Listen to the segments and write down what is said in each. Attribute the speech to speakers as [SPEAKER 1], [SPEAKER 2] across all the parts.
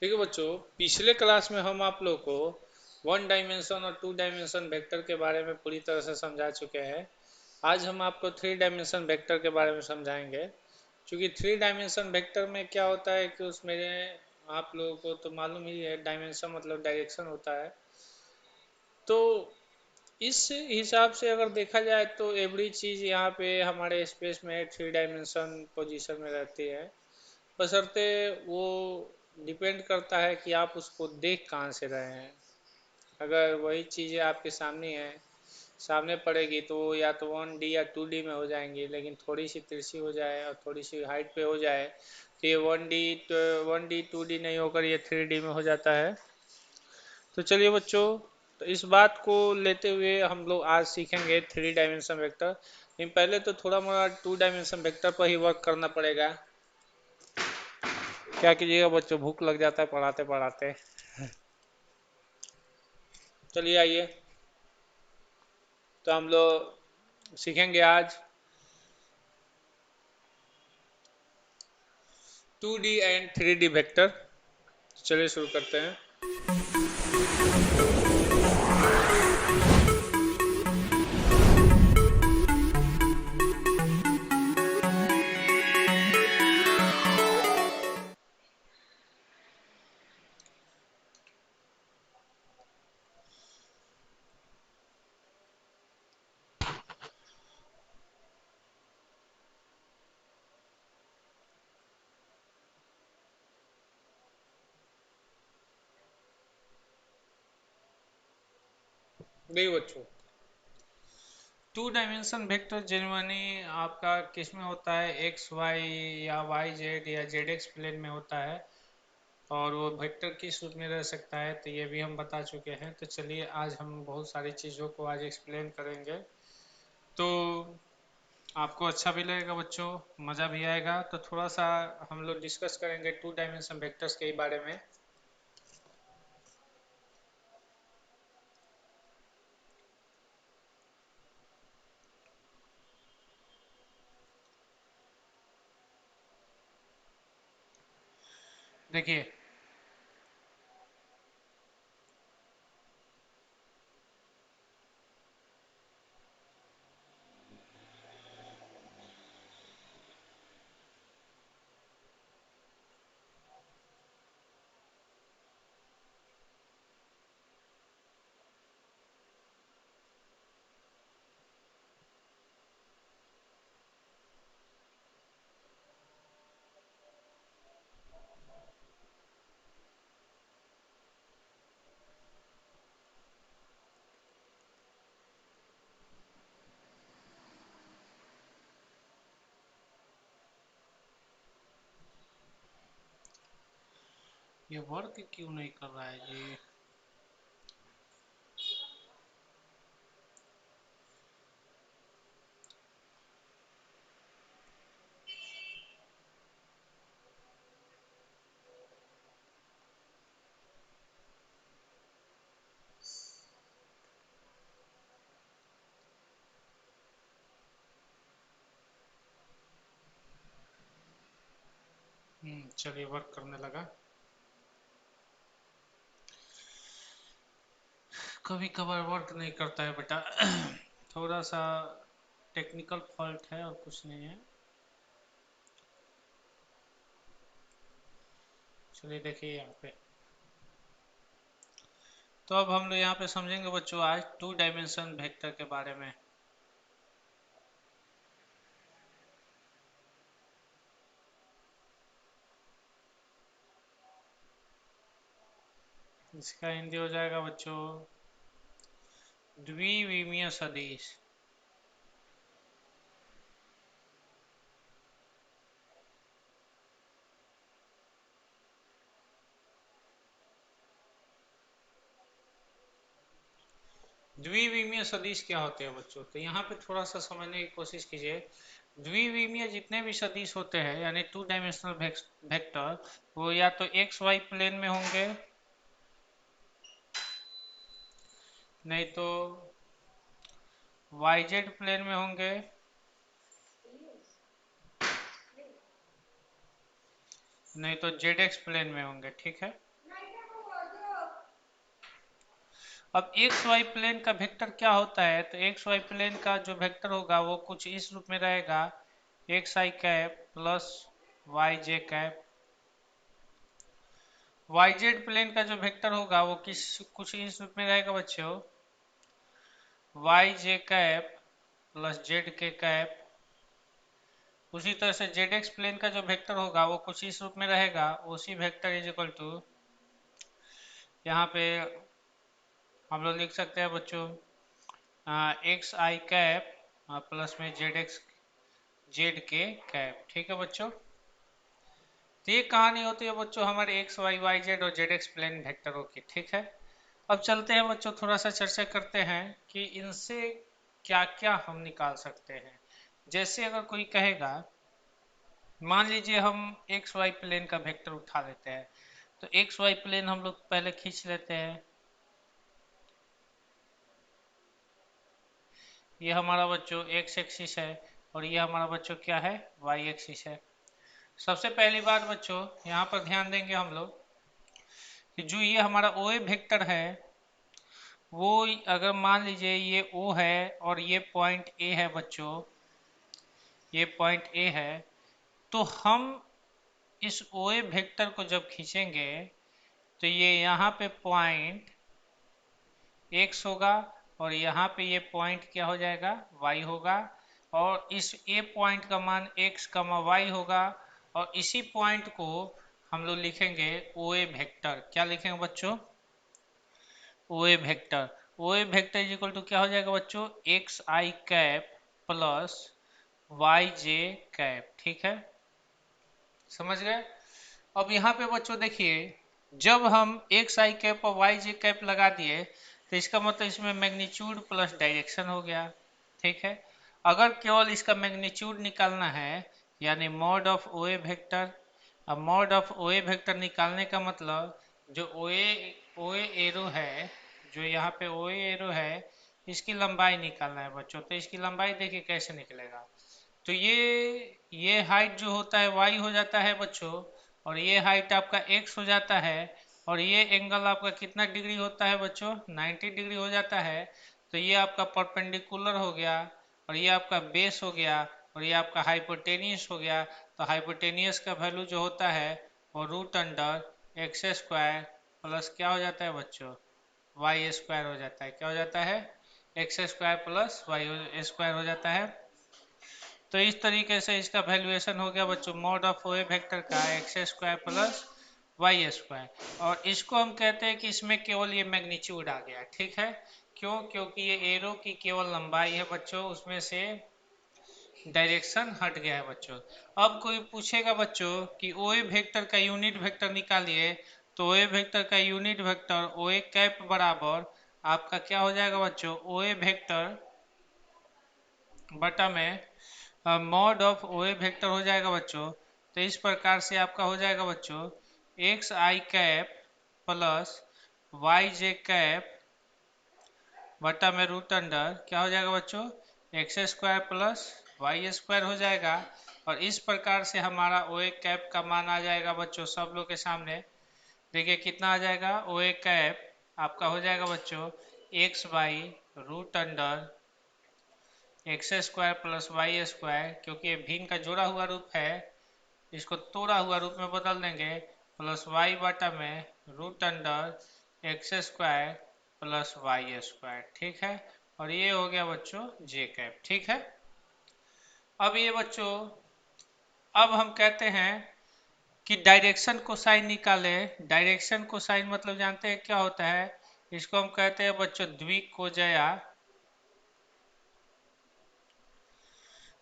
[SPEAKER 1] ठीक है बच्चों, पिछले क्लास में हम आप लोग को वन डायमेंशन और टू डायमेंशन वेक्टर के बारे में पूरी तरह से समझा चुके हैं। आज हम आपको थ्री डायमेंशन वेक्टर के बारे में समझाएंगे। क्योंकि थ्री डायमेंशन वेक्टर में क्या होता है कि उसमें आप लोगों को तो मालूम ही है, डायमेंशन मतलब डायरेक्शन होता है। तो इस हिसाब से अगर देखा जाए तो एवरी चीज़ यहाँ पे हमारे स्पेस में थ्री डायमेंशन पोजीशन में रहती है, बशर्ते वो डिपेंड करता है कि आप उसको देख कहाँ से रहे हैं। अगर वही चीज़ें आपके सामने हैं, सामने पड़ेगी तो वो या तो 1D या 2D में हो जाएंगी, लेकिन थोड़ी सी तिरछी हो जाए और थोड़ी सी हाइट पे हो जाए तो ये 1D 2D नहीं होकर ये 3D में हो जाता है। तो चलिए बच्चों, तो इस बात को लेते हुए हम लोग आज सीखेंगे थ्री डायमेंशन वेक्टर। लेकिन पहले तो थोड़ा मोड़ा टू डायमेंशन वेक्टर पर ही वर्क करना पड़ेगा। क्या कीजिएगा बच्चों, भूख लग जाता है पढ़ाते पढ़ाते। चलिए आइए, तो हम लोग सीखेंगे आज 2D एंड 3D वेक्टर। चलिए शुरू करते हैं। देखिए बच्चों, टू डायमेंशन वेक्टर जनरली आपका किस में होता है, एक्स वाई या वाई जेड या जेड एक्स प्लेन में होता है। और वो वेक्टर किस रूप में रह सकता है तो ये भी हम बता चुके हैं। तो चलिए आज हम बहुत सारी चीज़ों को आज एक्सप्लेन करेंगे, तो आपको अच्छा भी लगेगा बच्चों, मज़ा भी आएगा। तो थोड़ा सा हम लोग डिस्कस करेंगे टू डायमेंशन वेक्टर्स के बारे में। देखिए, ये वर्क क्यों नहीं कर रहा है जी? चलिए वर्क करने लगा। कभी कभार वर्क नहीं करता है बेटा। थोड़ा सा टेक्निकल फॉल्ट है और कुछ नहीं है। चलिए देखिए यहाँ पे, तो अब हम लोग यहाँ पे समझेंगे बच्चों आज टू डायमेंशन वेक्टर के बारे में। इसका हिंदी हो जाएगा बच्चों द्विविमीय सदिश। द्विविमीय सदिश क्या होते हैं बच्चों, तो यहाँ पे थोड़ा सा समझने की कोशिश कीजिए। द्विविमीय जितने भी सदिश होते हैं यानी टू डायमेंशनल वेक्टर, वो या तो एक्स वाई प्लेन में होंगे, नहीं तो वाई जेड प्लेन में होंगे, नहीं तो जेड एक्स प्लेन में होंगे। ठीक है, अब एक्स वाई प्लेन का वेक्टर क्या होता है, तो एक्स वाई प्लेन का जो वेक्टर होगा वो कुछ इस रूप में रहेगा, एक्स आई कैप प्लस वाई जे कैप। वाई जेड प्लेन का जो वेक्टर होगा वो कुछ इस रूप में रहेगा बच्चों, वाई जे कैप प्लस जेड के कैप। उसी तरह से जेड एक्स प्लेन का जो वेक्टर होगा वो कुछ इस रूप में रहेगा, उसी वेक्टर इज इक्वल टू, यहाँ पे हम लोग लिख सकते हैं बच्चों एक्स आई कैप प्लस में जेड एक्स जेड के कैप। ठीक है बच्चों, तो ये कहानी होती है बच्चों हमारे एक्स वाई वाई जेड और जेड एक्स प्लेन वेक्टरों की। ठीक है, अब चलते हैं बच्चों, थोड़ा सा चर्चा करते हैं कि इनसे क्या क्या हम निकाल सकते हैं। जैसे अगर कोई कहेगा, मान लीजिए हम एक्स वाई प्लेन का वेक्टर उठा लेते हैं, तो एक्स वाई प्लेन हम लोग पहले खींच लेते हैं। ये हमारा बच्चों एक्स एक्सिस है और ये हमारा बच्चों क्या है, वाई एक्सिस है। सबसे पहली बात बच्चों यहाँ पर ध्यान देंगे हम लोग कि जो ये हमारा ओ ए वेक्टर है, वो अगर मान लीजिए ये ओ है और ये पॉइंट ए है बच्चों, ये पॉइंट ए है, तो हम इस ओ ए वेक्टर को जब खींचेंगे तो ये यहाँ पे पॉइंट x होगा और यहाँ पे ये पॉइंट क्या हो जाएगा, y होगा, और इस a पॉइंट का मान x कमा y होगा, और इसी पॉइंट को हम लोग लिखेंगे ओ ए वेक्टर। क्या लिखेंगे बच्चों, O A vector. O A vector is equal to क्या हो जाएगा बच्चों, एक्स आई कैप प्लस वाई जे कैप। ठीक है, समझ गए। अब यहाँ पे बच्चों देखिए, जब हम एक्स आई कैप और वाई जे कैप लगा दिए तो इसका मतलब इसमें मैग्नीट्यूड प्लस डायरेक्शन हो गया। ठीक है, अगर केवल इसका मैग्नीट्यूड निकालना है यानी mod of O A vector, अब mod of O A vector निकालने का मतलब जो ओ ए एरो है, जो यहाँ पे ओ ए एरो है, इसकी लंबाई निकालना है बच्चों। तो इसकी लंबाई देखिए कैसे निकलेगा, तो ये हाइट जो होता है y हो जाता है बच्चों, और ये हाइट आपका x हो जाता है, और ये एंगल आपका कितना डिग्री होता है बच्चों, 90 डिग्री हो जाता है। तो ये आपका परपेंडिकुलर हो गया, और ये आपका बेस हो गया, और ये आपका हाइपोटेनियस हो गया। तो हाइपोटेनियस का वैल्यू जो होता है वो root under x square plus क्या हो जाता है बच्चों, वाई स्क्वायर हो जाता है। क्या हो जाता है, X square plus Y square हो जाता है। तो इस तरीके से इसका वैल्यूएशन हो गया बच्चों, mod of O A vector का x square plus Y square. और इसको हम कहते हैं कि इसमें केवल ये मैग्नीट्यूड आ गया। ठीक है, क्यों, क्योंकि ये एरो की केवल लंबाई है बच्चों, उसमें से डायरेक्शन हट गया है बच्चों। अब कोई पूछेगा बच्चों कि ओ ए वेक्टर का यूनिट वेक्टर निकालिए, तो ओ ए वेक्टर का unit vector O A cap बराबर आपका क्या हो जाएगा बच्चों, ओ ए वेक्टर बटा में mod of O A vector हो जाएगा बच्चों। तो इस प्रकार से आपका हो जाएगा बच्चों एक्स आई कैप प्लस वाई जे कैप बटा में रूट अंडर क्या हो जाएगा बच्चों, X square plus Y square हो जाएगा। और इस प्रकार से हमारा ओ ए कैप का मान आ जाएगा बच्चों सब लोग के सामने। देखिए कितना आ जाएगा, ओ ए कैप आपका हो जाएगा बच्चों X by root under x square plus Y square, क्योंकि ये भिन्न का जोड़ा हुआ रूप है, इसको तोड़ा हुआ रूप में बदल देंगे, प्लस वाई बटा में root under x square plus Y square. ठीक है, और ये हो गया बच्चों जे कैप। ठीक है, अब ये बच्चों, अब हम कहते हैं कि डायरेक्शन कोसाइन निकाले। डायरेक्शन कोसाइन मतलब जानते हैं क्या होता है, इसको हम कहते हैं बच्चों द्विकोजया।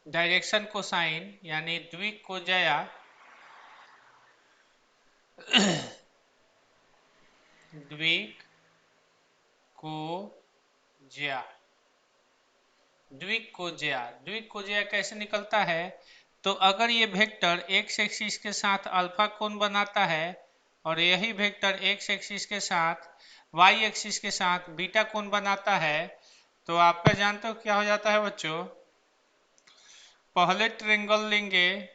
[SPEAKER 1] डायरेक्शन कोसाइन यानी द्विकोजया द्विकोजया। द्विकोजया कैसे निकलता है, तो अगर ये वेक्टर एक्स एक्सिस के साथ अल्फा कोण बनाता है और यही वेक्टर एक्स एक्सिस के साथ वाई एक्सिस के साथ बीटा कोण बनाता है, तो आपका जानते हो क्या हो जाता है बच्चों, पहले ट्रेंगल लेंगे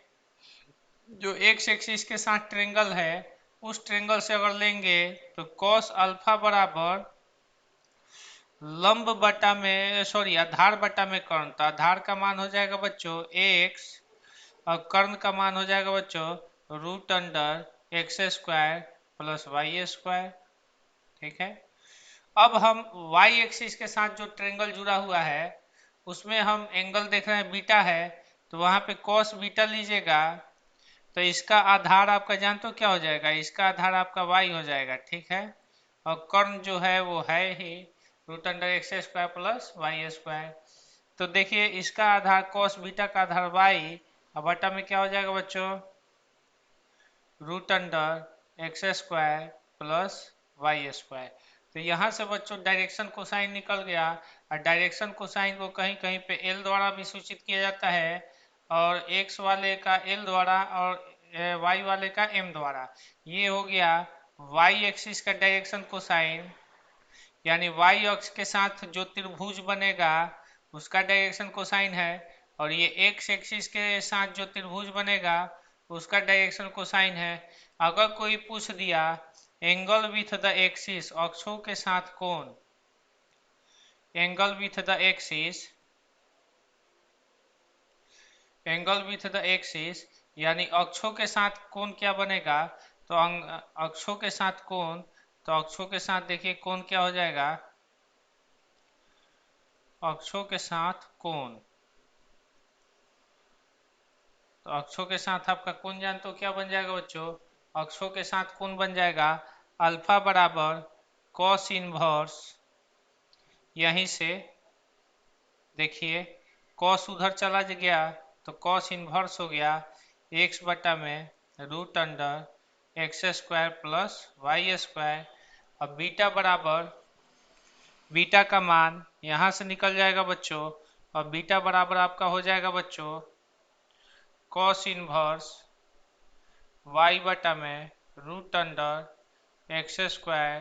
[SPEAKER 1] जो एक्स एक्सिस के साथ ट्रेंगल है, उस ट्रेंगल से अगर लेंगे तो कॉस अल्फा बराबर लंब बटा में सॉरी आधार बटा में कर्ण, तो आधार का मान हो जाएगा बच्चों x और कर्ण का मान हो जाएगा बच्चों root under x square plus Y square. ठीक है, अब हम y एक्सिस के साथ जो ट्रेंगल जुड़ा हुआ है उसमें हम एंगल देख रहे हैं बीटा है, तो वहां पे cos बीटा लीजिएगा, तो इसका आधार आपका जानते हो क्या हो जाएगा, इसका आधार आपका y हो जाएगा। ठीक है, और कर्ण जो है वो है ही root under x square plus Y square. तो देखिए इसका आधार cos बीटा का आधार y और बटा में क्या हो जाएगा बच्चों root under x square plus Y square. तो यहाँ से बच्चों डायरेक्शन कोसाइन निकल गया, और डायरेक्शन कोसाइन को कहीं कहीं पे एल द्वारा भी सूचित किया जाता है, और एक्स वाले का एल द्वारा और वाई वाले का एम द्वारा। ये हो गया वाई एक्सिस का डायरेक्शन कोसाइन, यानी वाई अक्ष के साथ जो त्रिभुज बनेगा उसका डायरेक्शन कोसाइन है, और ये एक्स एक्सिस के साथ जो त्रिभुज बनेगा उसका डायरेक्शन कोसाइन है। अगर कोई पूछ दिया एंगल विथ द एक्सिस, अक्षों के साथ कोण, angle with the axis, angle with the axis यानी अक्षों के साथ कोण क्या बनेगा, तो अक्षों के साथ कोण, तो अक्षों के साथ देखिए कोण क्या हो जाएगा, अक्षों के साथ कोण, तो अक्षों के साथ आपका कोण जानते हो क्या बन जाएगा बच्चों, अक्षों के साथ कोण बन जाएगा अल्फा बराबर कॉस इनवर्स, यहीं से देखिए कॉस उधर चला गया तो कॉस इनवर्स हो गया एक्स बटा में root under x square plus Y square. अब बीटा बराबर, बीटा का मान यहाँ से निकल जाएगा बच्चों, और बीटा बराबर आपका हो जाएगा बच्चों कॉस इनवर्स वाई बटा में root under x square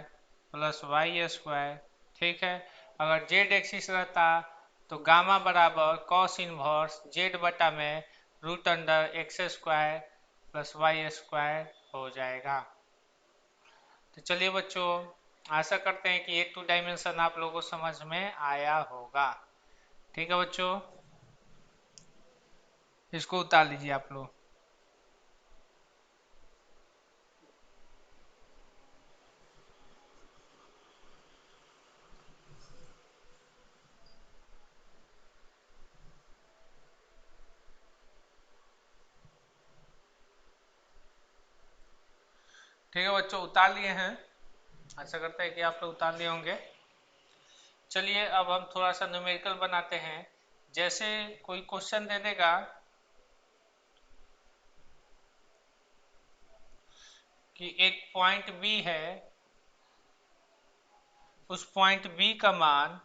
[SPEAKER 1] plus Y square. ठीक है, अगर जेड एक्सिस रहता तो गामा बराबर कॉस इनवर्स जेड बटा में root under x square plus Y square हो जाएगा। तो चलिए बच्चों, आशा करते हैं कि ये 2 डायमेंशन आप लोगों को समझ में आया होगा। ठीक है बच्चों, इसको उतार लीजिए आप लोग। ठीक है बच्चों, उतार लिए हैं, आशा करते हैं कि आप लोग उतार लिए होंगे। चलिए अब हम थोड़ा सा न्यूमेरिकल बनाते हैं। जैसे कोई क्वेश्चन दे देगा कि एक पॉइंट बी है, उस पॉइंट बी का मान,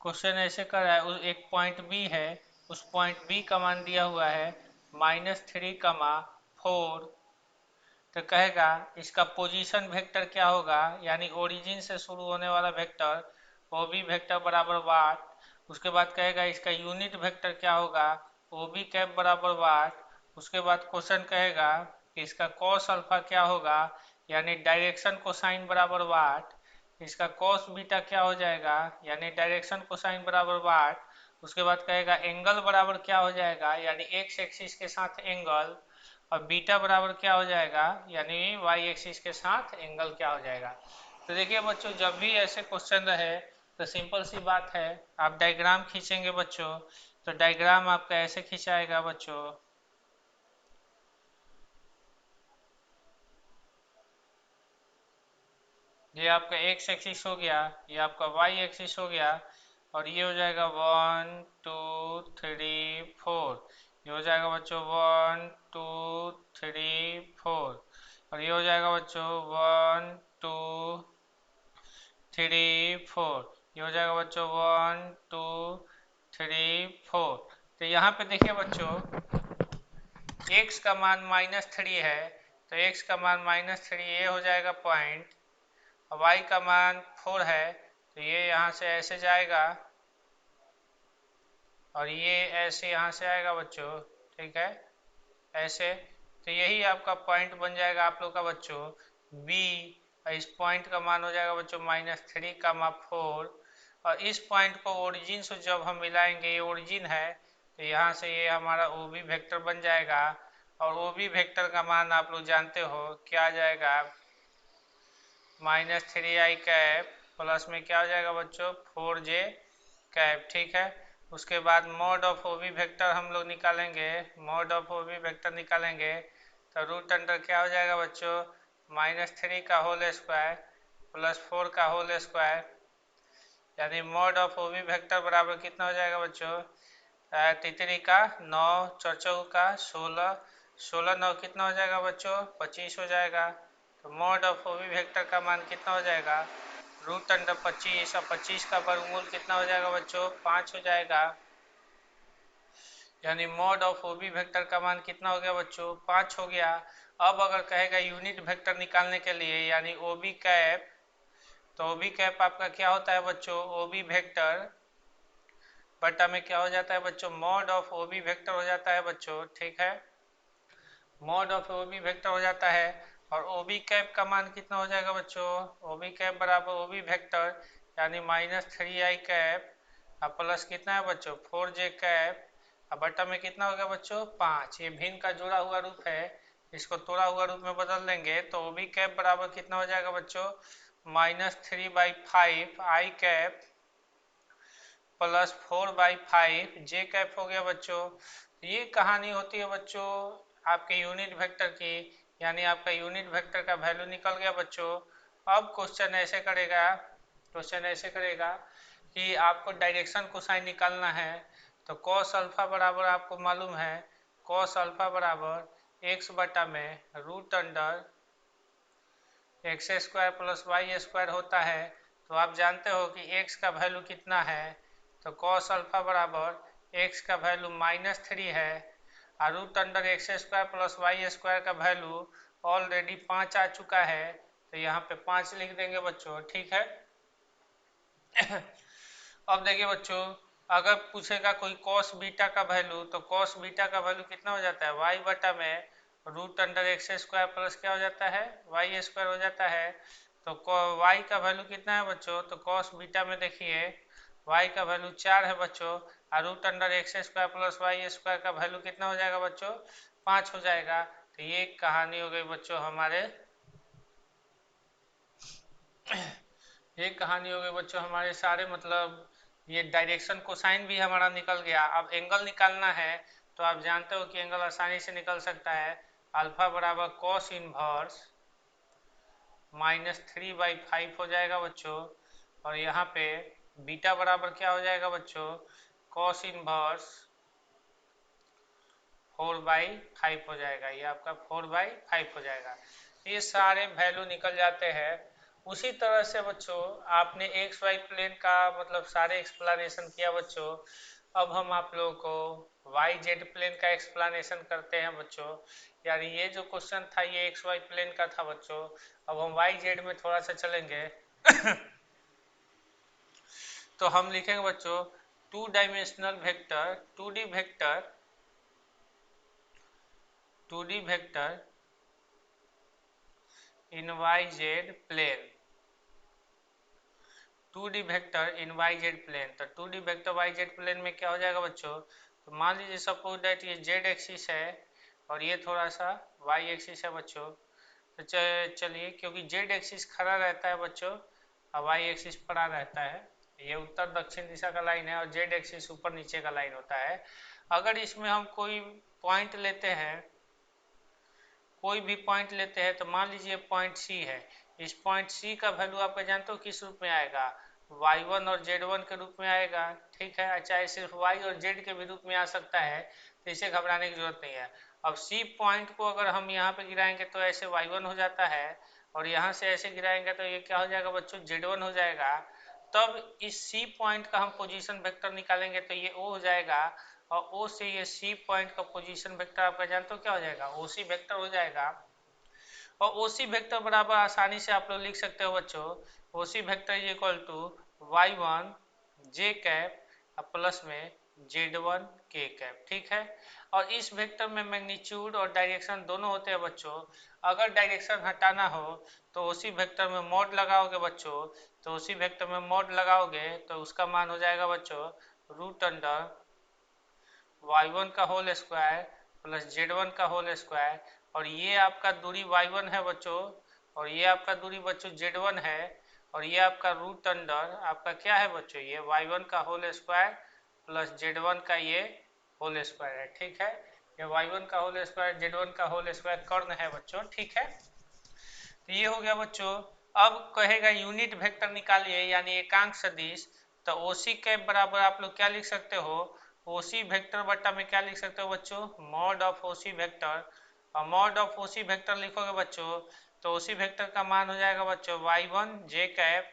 [SPEAKER 1] क्वेश्चन ऐसे कर रहा है एक पॉइंट बी है, उस पॉइंट बी का मान दिया हुआ है -3, 4, तो कहेगा इसका पोजीशन वेक्टर क्या होगा, यानी ओरिजिन से शुरू होने वाला वेक्टर ओ बी वेक्टर बराबर वाट। उसके बाद कहेगा इसका यूनिट वेक्टर क्या होगा, ओ बी कैप बराबर वाट। उसके बाद क्वेश्चन कहेगा कि इसका कॉस अल्फा क्या होगा, यानी डायरेक्शन कोसाइन बराबर वाट। इसका कॉस बीटा क्या हो जाएगा, यानी डायरेक्शन कोसाइन बराबर वाट। उसके बाद कहेगा एंगल बराबर क्या हो जाएगा, यानी एक्स एक्सिस के साथ एंगल, और बीटा बराबर क्या हो जाएगा, यानी वाई एक्सिस के साथ एंगल क्या हो जाएगा। तो देखिए बच्चों, जब भी ऐसे क्वेश्चन रहे तो सिंपल सी बात है, आप डायग्राम खींचेंगे बच्चों, तो डायग्राम आपका ऐसे खिंचाएगा बच्चों, ये आपका एक्स एक्सिस हो गया, ये आपका वाई एक्सिस हो गया, और ये हो जाएगा 1 2 3 4, ये हो जाएगा बच्चों 1 2 3 4, और ये हो जाएगा बच्चों 1 2 3 4, ये हो जाएगा बच्चों 1 2 3 4। तो यहाँ पे देखिए बच्चों x का मान -3 है, तो x का मान -3 ये हो जाएगा पॉइंट, और y का मान 4 है, तो ये यहाँ से ऐसे जाएगा, और ये ऐसे यहाँ से आएगा बच्चों। ठीक है, ऐसे, तो यही आपका पॉइंट बन जाएगा आप लोग का बच्चों B और इस पॉइंट का मान हो जाएगा बच्चों -3, 4। और इस पॉइंट को ओरिजिन से जब हम मिलाएंगे, ये ओरिजिन है, तो यहाँ से ये हमारा ओ बी वेक्टर बन जाएगा। और ओ बी वेक्टर का मान आप लोग जानते हो क्या आ जाएगा, -3i प्लस में क्या हो जाएगा बच्चों 4j। ठीक है। उसके बाद mod of O B vector हम लोग निकालेंगे, mod of O B vector निकालेंगे तो रूट अंडर क्या हो जाएगा बच्चों -3 का होल स्क्वायर प्लस 4 का होल स्क्वायर, यानी mod of O B vector बराबर कितना हो जाएगा बच्चों 3 का 9, 4 का 16, 16 9 कितना हो जाएगा बच्चों 25 हो जाएगा। तो mod of O B vector का मान कितना हो जाएगा रूट अंडर 25, और 25 का वर्गमूल कितना हो जाएगा बच्चों 5 हो जाएगा। यानी mod of O B vector का मान कितना हो गया बच्चों 5 हो गया। अब अगर कहेगा यूनिट वेक्टर निकालने के लिए, यानी ओ बी कैप, तो ओ बी कैप आपका क्या होता है बच्चों ओ बी वेक्टर बटा में क्या हो जाता है बच्चों mod of O B vector हो जाता है बच्चों। ठीक है, mod of O B vector हो जाता है। और ओ बी कैप का मान कितना हो जाएगा बच्चों ओ बी कैप बराबर ओ बी वेक्टर, यानी -3i और प्लस कितना है बच्चों 4j और बटा में कितना हो गया बच्चों 5। ये भिन्न का जोड़ा हुआ रूप है, इसको तोड़ा हुआ रूप में बदल देंगे तो ओ बी कैप बराबर कितना हो जाएगा बच्चों -3/5 i प्लस 4/5 j हो गया बच्चों। तो ये कहानी होती है बच्चों आपके यूनिट वेक्टर की, यानी आपका यूनिट वेक्टर का वैल्यू निकल गया बच्चों। अब क्वेश्चन ऐसे करेगा कि आपको डायरेक्शन कोसाइन निकालना है। तो कॉस अल्फा बराबर आपको मालूम है, कॉस अल्फा बराबर x बटा में root under x² plus y² होता है। तो आप जानते हो कि x का वैल्यू कितना है, तो कॉस अल्फा बराबर x का वैल्यू -3 है और root under x² plus y² का वैल्यू ऑलरेडी 5 आ चुका है, तो यहाँ पे 5 लिख देंगे बच्चों। ठीक है। अब देखिए बच्चों, अगर पूछेगा कोई कॉस बीटा का वैल्यू, तो कॉस बीटा का वैल्यू कितना हो जाता है y बटा में रूट अंडर x² प्लस क्या हो जाता है y² हो जाता है। तो y का वैल्यू कितना है बच्चों, तो कॉस बीटा में देखिए y का वैल्यू 4 है बच्चों, और root under x² plus y² का वैल्यू कितना हो जाएगा बच्चों 5 हो जाएगा। तो ये कहानी हो गई बच्चों हमारे सारे मतलब ये डायरेक्शन कोसाइन भी हमारा निकल गया। अब एंगल निकालना है, तो आप जानते हो कि एंगल आसानी से निकल सकता है। अल्फा बराबर कॉस इनवर्स -3/5 हो जाएगा बच्चों, और यहाँ पे बीटा बराबर क्या हो जाएगा बच्चों कॉस इनवर्स 4/5 हो जाएगा। ये आपका 4/5 हो जाएगा। ये सारे वैल्यू निकल जाते हैं। उसी तरह से बच्चों आपने एक्स वाई प्लेन का मतलब सारे एक्सप्लेनेशन किया बच्चों। अब हम आप लोगों को वाई जेड प्लेन का एक्सप्लेनेशन करते हैं बच्चों। यानी ये जो क्वेश्चन था ये एक्स वाई प्लेन का था बच्चों। अब हम वाई जेड में थोड़ा सा चलेंगे। तो हम लिखेंगे बच्चों 2 dimensional vector 2D vector in y z plane, 2D vector in y z plane. तो 2D vector Y z plane में क्या हो जाएगा बच्चों, तो मान लीजिए सपोज दैट ये जेड एक्सिस है और ये थोड़ा सा वाई एक्सिस है बच्चों। तो चलिए, क्योंकि जेड एक्सिस खड़ा रहता है बच्चों और वाई एक्सिस पड़ा रहता है, ये उत्तर दक्षिण दिशा का लाइन है और जेड एक्सिस ऊपर नीचे का लाइन होता है। अगर इसमें हम कोई पॉइंट लेते हैं, तो मान लीजिए पॉइंट सी है। इस पॉइंट सी का वैल्यू आपका जानते हो किस रूप में आएगा, y1 और z1 के रूप में आएगा। ठीक है, चाहे सिर्फ y और z के भी रूप में आ सकता है, तो इसे घबराने की जरूरत नहीं है। अब सी पॉइंट को अगर हम यहाँ पे गिराएंगे तो ऐसे y1 हो जाता है, और यहाँ से ऐसे गिराएंगे तो ये क्या हो जाएगा बच्चों z1 हो जाएगा। तब इस सी पॉइंट का हम पोजीशन वेक्टर निकालेंगे तो ये o हो जाएगा, और ओ से ये सी पॉइंट का पोजीशन वेक्टर आपका जानते हो क्या हो जाएगा ओसी वेक्टर हो जाएगा। और ओसी वेक्टर बराबर आसानी से आप लोग लिख सकते हो बच्चों, OC vector is equal to y1 j cap plus में z1 k कैप। ठीक है। और इस वेक्टर में मैग्नीट्यूड और डायरेक्शन दोनों होते हैं बच्चों। अगर डायरेक्शन हटाना हो तो उसी वेक्टर में मॉड लगाओगे बच्चों, तो उसी वेक्टर में मॉड लगाओगे तो उसका मान हो जाएगा बच्चों रूट अंडर y1 का होल स्क्वायर प्लस z1 का होल स्क्वायर। और ये आपका दूरी y1 है बच्चों, और ये आपका दूरी बच्चों z1 है, और ये आपका रूट अंडर आपका क्या है बच्चों, ये y1 का होल स्क्वायर प्लस z1 का ये होल स्क्वायर है। ठीक है, ये y1 का होल स्क्वायर z1 का होल स्क्वायर कर्ण है बच्चों। ठीक है, तो ये हो गया बच्चों। अब कहेगा यूनिट वेक्टर निकालिए यानी एकांक सदिश, तो ओसी कैप बराबर आप लोग क्या लिख सकते हो, ओसी वेक्टर बट्टा में क्या लिख सकते हो बच्चों, मॉड ऑफ ओसी वेक्टर। और मॉड ऑफ ओसी वेक्टर लिखोगे बच्चों तो ओसी वेक्टर का मान हो जाएगा बच्चों y1 जे कैप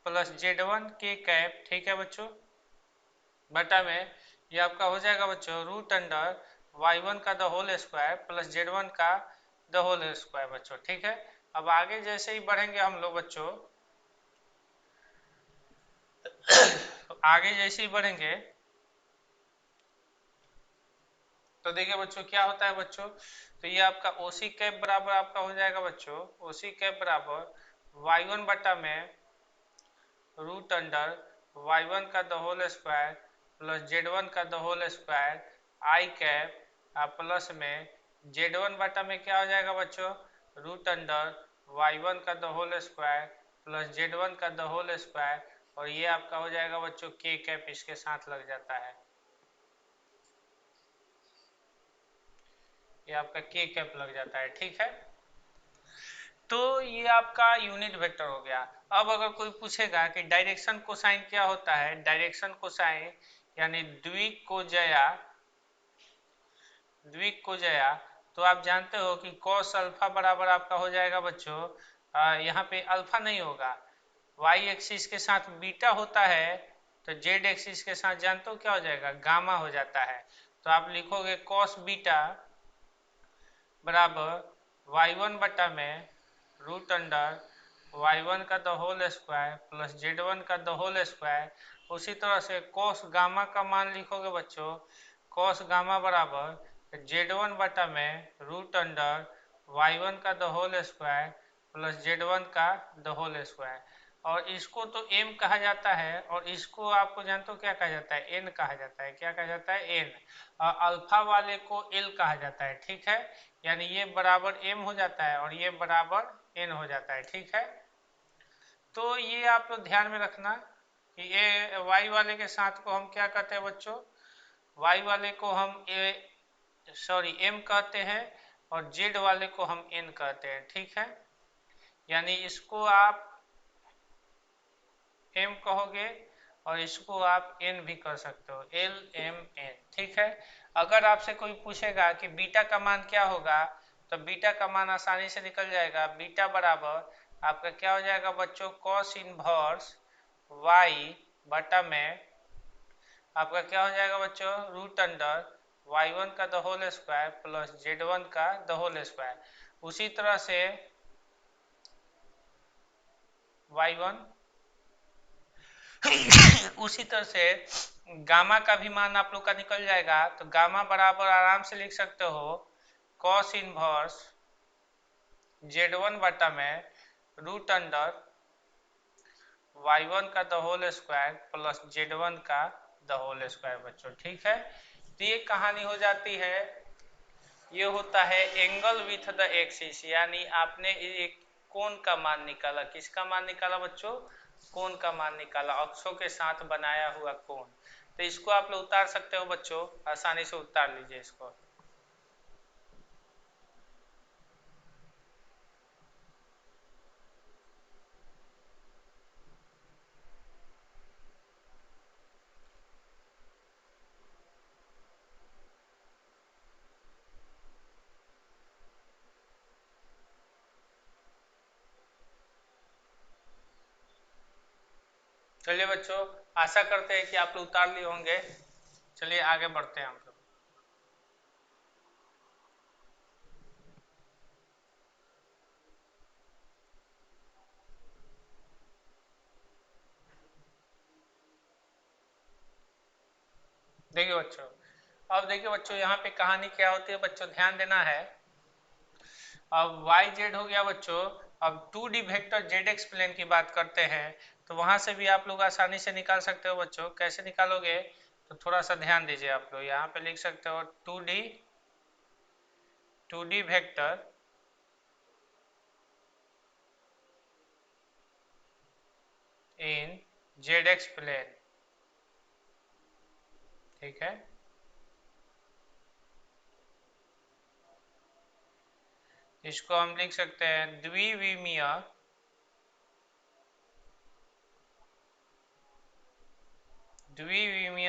[SPEAKER 1] प्लस z1 के कैप। ठीक है बच्चों, बटा में ये आपका हो जाएगा बच्चों रूट अंडर y1 का the whole square plus z1 का द होल स्क्वायर बच्चों। ठीक है, अब आगे जैसे ही बढ़ेंगे हम लोग बच्चों आगे जैसे ही बढ़ेंगे तो देखिए बच्चों क्या होता है बच्चों, तो ये आपका ओसी कैप बराबर आपका हो जाएगा बच्चों ओसी कैप बराबर y1 बटा में रूट अंडर y1 का the whole square plus z1 का the whole square I cap plus में z1 बटा में क्या हो जाएगा बच्चों रूट अंडर y1 का the whole square plus z1 का द होल स्क्वायर। और ये आपका हो जाएगा बच्चों के कैप इसके साथ लग जाता है, ये आपका के कैप लग जाता है। ठीक है, तो ये आपका यूनिट वेक्टर हो गया। अब अगर कोई पूछेगा कि डायरेक्शन कोसाइन क्या होता है, डायरेक्शन कोसाइन यानी द्विक को जया तो आप जानते हो कि cos अल्फा बराबर आपका हो जाएगा बच्चों यहाँ पे अल्फा नहीं होगा, y एक्सिस के साथ बीटा होता है, तो z एक्सिस के साथ जानते हो क्या हो जाएगा गामा हो जाता है। तो आप लिखोगे cos बीटा बराबर y1 बटा में रूट अंडर y1 का the whole square plus z1 का द होल स्क्वायर। उसी तरह से cos गामा का मान लिखोगे बच्चों cos गामा बराबर z1 बटा में रूट अंडर y1 का the whole square plus z1 का द होल स्क्वायर। और इसको तो m कहा जाता है और इसको आपको जानते हो क्या कहा जाता है, n कहा जाता है। क्या कहा जाता है, n। और अल्फा वाले को l कहा जाता है। ठीक है, यानी ये बराबर m हो जाता है और ये बराबर n हो जाता है। ठीक है, तो ये आप लोग ध्यान में रखना कि ये y वाले के साथ को हम क्या कहते हैं बच्चों, y वाले को हम m कहते हैं और z वाले को हम n कहते हैं। ठीक है, यानी इसको आप m कहोगे और इसको आप n भी कर सकते हो, l m n। ठीक है, अगर आपसे कोई पूछेगा कि बीटा का मान क्या होगा तो बीटा का मान आसानी से निकल जाएगा। बीटा बराबर आपका क्या हो जाएगा बच्चों cos इनवर्स y बटा में आपका क्या हो जाएगा बच्चों रूट अंडर y1 का the whole square plus z1 का द होल स्क्वायर। उसी तरह से y1 उसी तरह से गामा का भी मान आप लोग का निकल जाएगा। तो गामा बराबर आराम से लिख सकते हो cos इनवर्स z1 बटा में रूट अंडर y1 का the whole square plus z1 का द होल स्क्वायर बच्चों। ठीक है, तो ये कहानी हो जाती है, ये होता है एंगल विथ द एक्सिस, यानी आपने एक कोण का मान निकाला। किसका मान निकाला बच्चों, कोण का मान निकाला, अक्षों के साथ बनाया हुआ कोण। तो इसको आप लोग उतार सकते हो बच्चों, आसानी से उतार लीजिए इसको। चलिए बच्चों, आशा करते हैं कि आप लोग उतार लिए होंगे। चलिए आगे बढ़ते हैं हम लोग। देखिए बच्चों, अब देखिए बच्चों यहाँ पे कहानी क्या होती है बच्चों, ध्यान देना है। अब वाई जेड हो गया बच्चों। अब 2D vector Z x plane की बात करते हैं तो वहां से भी आप लोग आसानी से निकाल सकते हो बच्चों। कैसे निकालोगे तो थोड़ा सा ध्यान दीजिए। आप लोग यहाँ पे लिख सकते हो 2D वेक्टर इन जेड एक्स प्लेन, ठीक है। इसको हम लिख सकते हैं द्विविमीय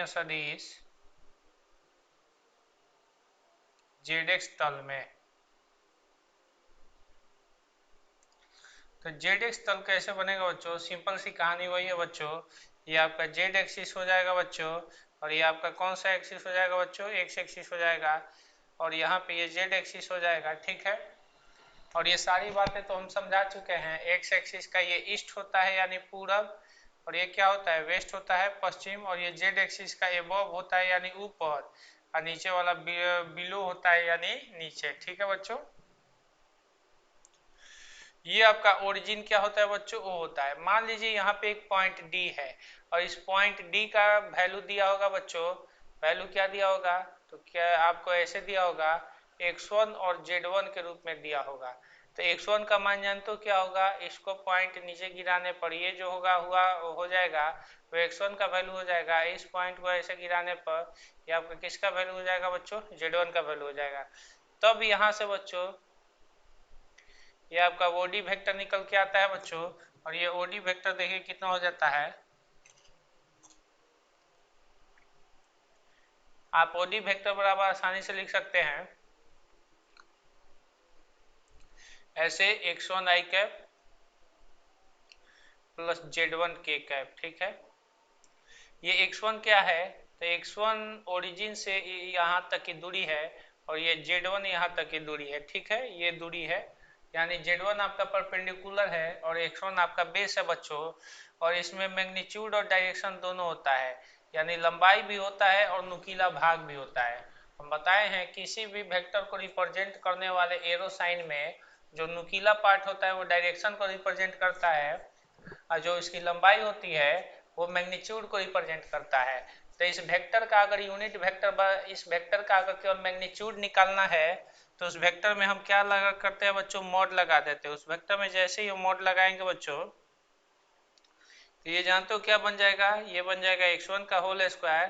[SPEAKER 1] सदिश जेड एक्स तल में। तो जेड एक्स तल कैसे बनेगा बच्चों, सिंपल सी कहानी वही है बच्चों। ये आपका जेड एक्सिस हो जाएगा बच्चों, और ये आपका कौन सा एक्सिस हो जाएगा बच्चों, एक्स एक्सिस हो जाएगा, और यहाँ पे ये जेड एक्सिस हो जाएगा, ठीक है। और ये सारी बातें तो हम समझा चुके हैं। एक्स एक्सिस का ये ईस्ट होता है यानी पूरब, और ये क्या होता है, वेस्ट होता है पश्चिम, और ये जेड एक्सिस का एबव होता है यानी ऊपर, और नीचे वाला बिलो होता है यानी नीचे, ठीक है बच्चों। ये आपका ओरिजिन क्या होता है बच्चों, वो होता है। मान लीजिए यहाँ पे एक पॉइंट डी है, और इस पॉइंट डी का वैल्यू दिया होगा बच्चों। वैल्यू क्या दिया होगा, तो क्या आपको ऐसे दिया होगा, x1 और z1 के रूप में दिया होगा। तो x1 का मान जानते हो क्या होगा, इसको पॉइंट नीचे गिराने पर ये जो होगा हुआ हो जाएगा, वो x1 का वैल्यू हो जाएगा। इस पॉइंट को ऐसे गिराने पर ये आपका किसका वैल्यू हो जाएगा बच्चों, z1 का वैल्यू हो जाएगा। तब यहाँ से बच्चों ये आपका ओडी वेक्टर निकल के आता है बच्चों, और ये ओडी वेक्टर देखिए कितना हो जाता है। आप ओडी वेक्टर बराबर आसानी से लिख सकते हैं ऐसे x1 आई कैप प्लस z1 के कैप, ठीक है। ये x1 क्या है, तो x1 ओरिजिन से यहाँ तक की दूरी है, और ये z1 यहाँ तक की दूरी है, ठीक है। ये दूरी है यानी z1 आपका परपेंडिकुलर है और x1 आपका बेस है बच्चों। और इसमें मैग्नीट्यूड और डायरेक्शन दोनों होता है, यानी लंबाई भी होता है और नुकीला भाग भी होता है। हम बताए हैं किसी भी वेक्टर को रिप्रेजेंट करने वाले एरो साइन में जो नुकीला पार्ट होता है वो डायरेक्शन को रिप्रेजेंट करता है, और जो इसकी लंबाई होती है वो मैग्नीट्यूड को रिप्रेजेंट करता है। तो इस वेक्टर का अगर यूनिट वेक्टर, इस वेक्टर का अगर केवल मैग्नीट्यूड निकालना है तो उस वेक्टर में हम क्या लगा करते हैं बच्चों, मॉड लगा देते हैं। उस वेक्टर में जैसे ही मॉड लगाएंगे बच्चों तो ये जानते हो क्या बन जाएगा, ये बन जाएगा x1 का होल स्क्वायर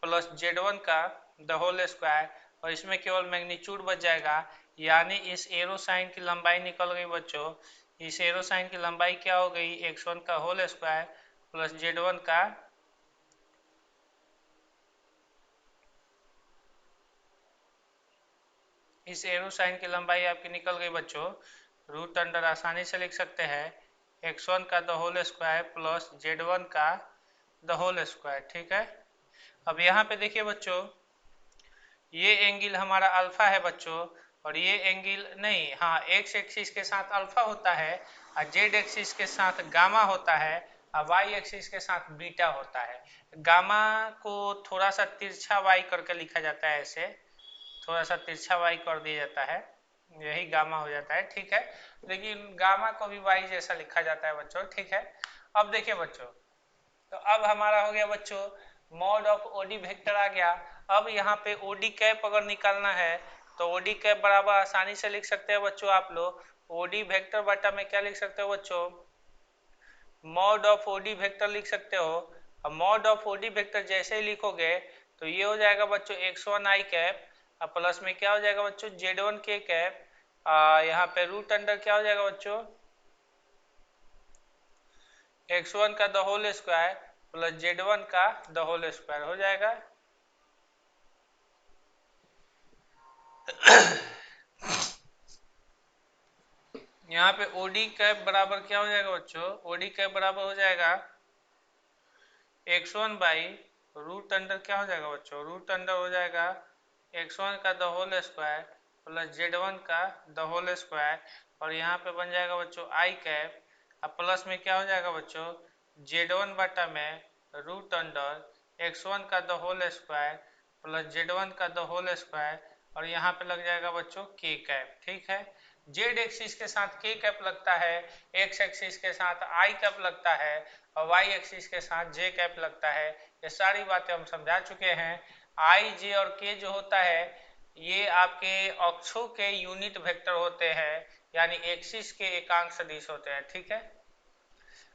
[SPEAKER 1] प्लस z1 का द होल स्क्वायर, और इसमें केवल मैग्नीट्यूड बच जाएगा। यानी इस एरो साइन की लंबाई निकल गई बच्चों। इस एरो साइन की लंबाई क्या हो गई, x1 का होल स्क्वायर प्लस z1 का इस एरो साइन की लंबाई आपकी निकल गई बच्चों। रूट अंडर आसानी से लिख सकते हैं x1 का the whole square plus z1 का द होल स्क्वायर, ठीक है। अब यहाँ पे देखिए बच्चों, ये एंगल हमारा अल्फा है बच्चों, और ये एंगल नहीं, हाँ एक्स एक्सिस के साथ अल्फा होता है, और जेड एक्सिस के साथ गामा होता है, और वाई एक्सिस के साथ बीटा होता है। गामा को थोड़ा सा तिरछा वाई करके लिखा जाता है, ऐसे थोड़ा सा तिरछा वाई कर दिया जाता है, यही गामा हो जाता है, ठीक है। लेकिन गामा को भी वाई जैसा लिखा जाता है बच्चों, ठीक है। अब देखिए बच्चों, तो अब हमारा हो गया बच्चों मॉड ऑफ ओडी वेक्टर आ गया। अब यहाँ पे ओडी कैप अगर निकालना है तो ओडी कैप बराबर आसानी से लिख सकते हैं बच्चों आप लोग, ओडी वेक्टर बटा में क्या लिख सकते हो बच्चों, मॉड ऑफ ओडी वेक्टर लिख सकते हो। अब मॉड ऑफ ओडी वेक्टर जैसे ही लिखोगे तो ये हो जाएगा बच्चों x1 आई कैप, और प्लस में क्या हो जाएगा बच्चों z1 के कैप, यहाँ पे रूट अंडर क्या हो जाएगा बच्चों x1 का the whole square plus z1 का द होल स्क्वायर हो जाएगा। यहाँ पे ओडी कैप बराबर क्या हो जाएगा बच्चों, ओडी कैप बराबर हो जाएगा x1 बाई रूट अंडर क्या हो जाएगा बच्चों, रूट अंडर हो जाएगा x1 का the whole square plus z1 का द होल स्क्वायर, और यहाँ पे बन जाएगा बच्चों आई कैप, अब प्लस में क्या हो जाएगा बच्चों z1 बटा में रूट अंडर x1 का the whole square plus Z1 का द होल स्क्वायर, और यहाँ पे लग जाएगा बच्चों k कैप। ठीक है, जेड एक्सिस के साथ k कैप लगता है, एक्स एक्सिस के साथ i कैप लगता है, और y एक्सिस के साथ j कैप लगता है। ये सारी बातें हम समझा चुके हैं। i, j और k जो होता है ये आपके अक्षों के यूनिट वेक्टर होते हैं, यानी एक्सिस के एकांक सदिश होते हैं। ठीक है,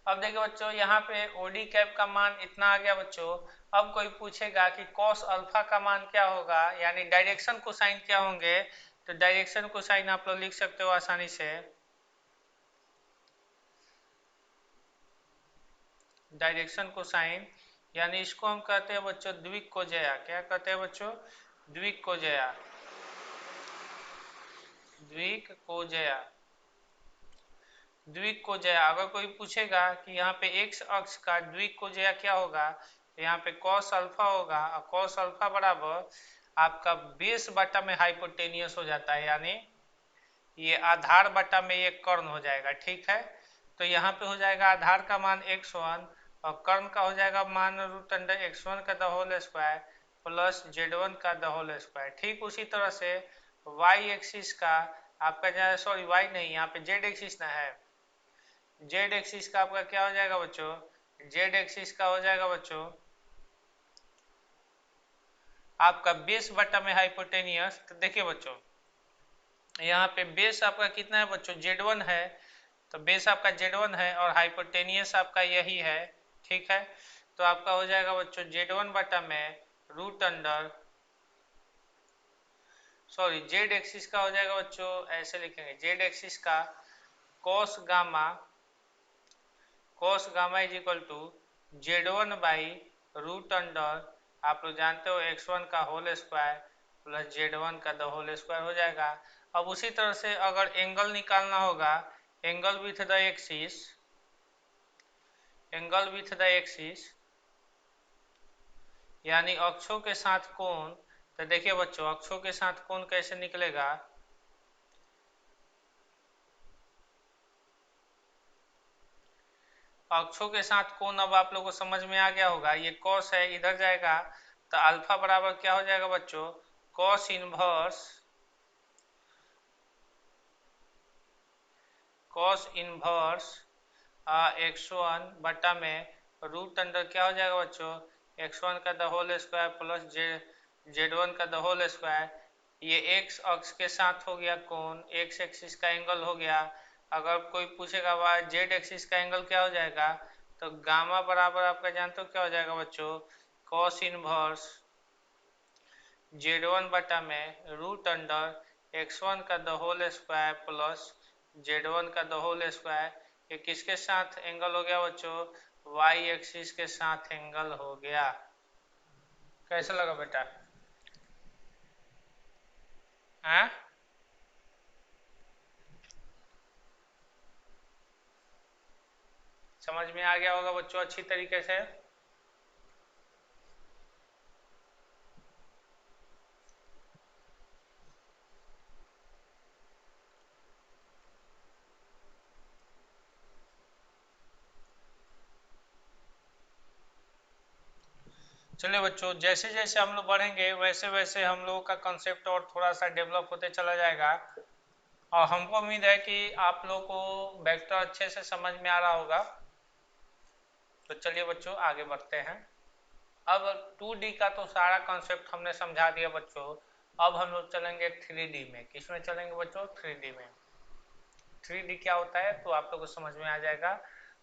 [SPEAKER 1] अब देखिए बच्चों यहाँ पे ओडी कैप का मान इतना आ गया बच्चों। अब कोई पूछेगा कि कॉस अल्फा का मान क्या होगा, यानी डायरेक्शन कोसाइन क्या होंगे, तो डायरेक्शन कोसाइन आप लोग लिख सकते हो आसानी से। डायरेक्शन कोसाइन यानी इसको हम कहते हैं बच्चों द्विकोजया। क्या कहते हैं बच्चों? द्विकोजया। द्विकोजया। द्विकोजया अगर कोई पूछेगा कि यहाँ पे एक्स अक्ष का द्विकोजया क्या होगा, तो यहाँ पे कॉस अल्फा होगा, और कॉस अल्फा बराबर आपका बेस बटा में हाइपोटेनियस हो जाता है, यानी ये आधार बटा में ये कर्ण हो जाएगा। ठीक है, तो यहाँ पे हो जाएगा आधार का मान x1 और कर्ण का हो जाएगा मान रूट अंडर x1 का the whole square plus Z1 का द होल स्क्वायर। ठीक उसी तरह से y एक्सिस का आपका जाए, सॉरी y नहीं, यहाँ पे z एक्सिस ना है, जेड एक्सिस का आपका क्या हो जाएगा बच्चों? जेड एक्सिस का हो जाएगा बच्चों आपका बेस बटा में हाइपोटेनियस। तो देखिए बच्चों यहाँ पे बेस आपका कितना है बच्चों? Z1 है, तो बेस आपका Z1 है और हाइपोटेनियस आपका यही है। ठीक है, तो आपका हो जाएगा बच्चों Z1 बटा में root under, sorry Z axis का हो जाएगा बच्चों, ऐसे लिखेंगे जेड एक्सिस का cos gamma is equal to Z1 by root under, आप लोग जानते हो x1 का होल स्क्वायर प्लस Z1 का द होल स्क्वायर हो जाएगा। अब उसी तरह से अगर एंगल निकालना होगा, angle with the axis, angle with the axis यानी अक्षों के साथ कोण, तो देखिए बच्चों अक्षों के साथ कोण कैसे निकलेगा, अक्षों के साथ कोण अब आप लोगों को समझ में आ गया होगा। ये कॉस है, इधर जाएगा तो अल्फा बराबर क्या हो जाएगा बच्चों? Cos inverse, cos inverse x1 बटा में रूट अंडर क्या हो जाएगा बच्चों? x1 का the whole square plus Z1 का द होल स्क्वायर। ये x अक्ष के साथ हो गया कोण, x एक्सिस का एंगल हो गया। अगर कोई पूछेगा वाई जेड एक्सिस का एंगल क्या हो जाएगा, तो गामा बराबर आपका जानते हो क्या हो जाएगा बच्चों? कॉस इनवर्स Z1 बटा में रूट अंडर x1 का the whole square plus Z1 का द होल स्क्वायर। ये किसके साथ एंगल हो गया बच्चों? y एक्सिस के साथ एंगल हो गया। कैसा लगा बेटा? हैं? समझ में आ गया होगा बच्चों अच्छी तरीके से। चलिए बच्चों जैसे जैसे हम लोग बढ़ेंगे वैसे वैसे हम लोगों का कंसेप्ट और थोड़ा सा डेवलप होते चला जाएगा, और हमको उम्मीद है कि आप लोगों को वेक्टर अच्छे से समझ में आ रहा होगा। तो चलिए बच्चों आगे बढ़ते हैं। अब 2D का तो सारा कॉन्सेप्ट हमने समझा दिया बच्चों। अब हम लोग चलेंगे 3D में। किसमें चलेंगे बच्चों? 3D में। 3D क्या होता है तो आप लोग को समझ में आ जाएगा,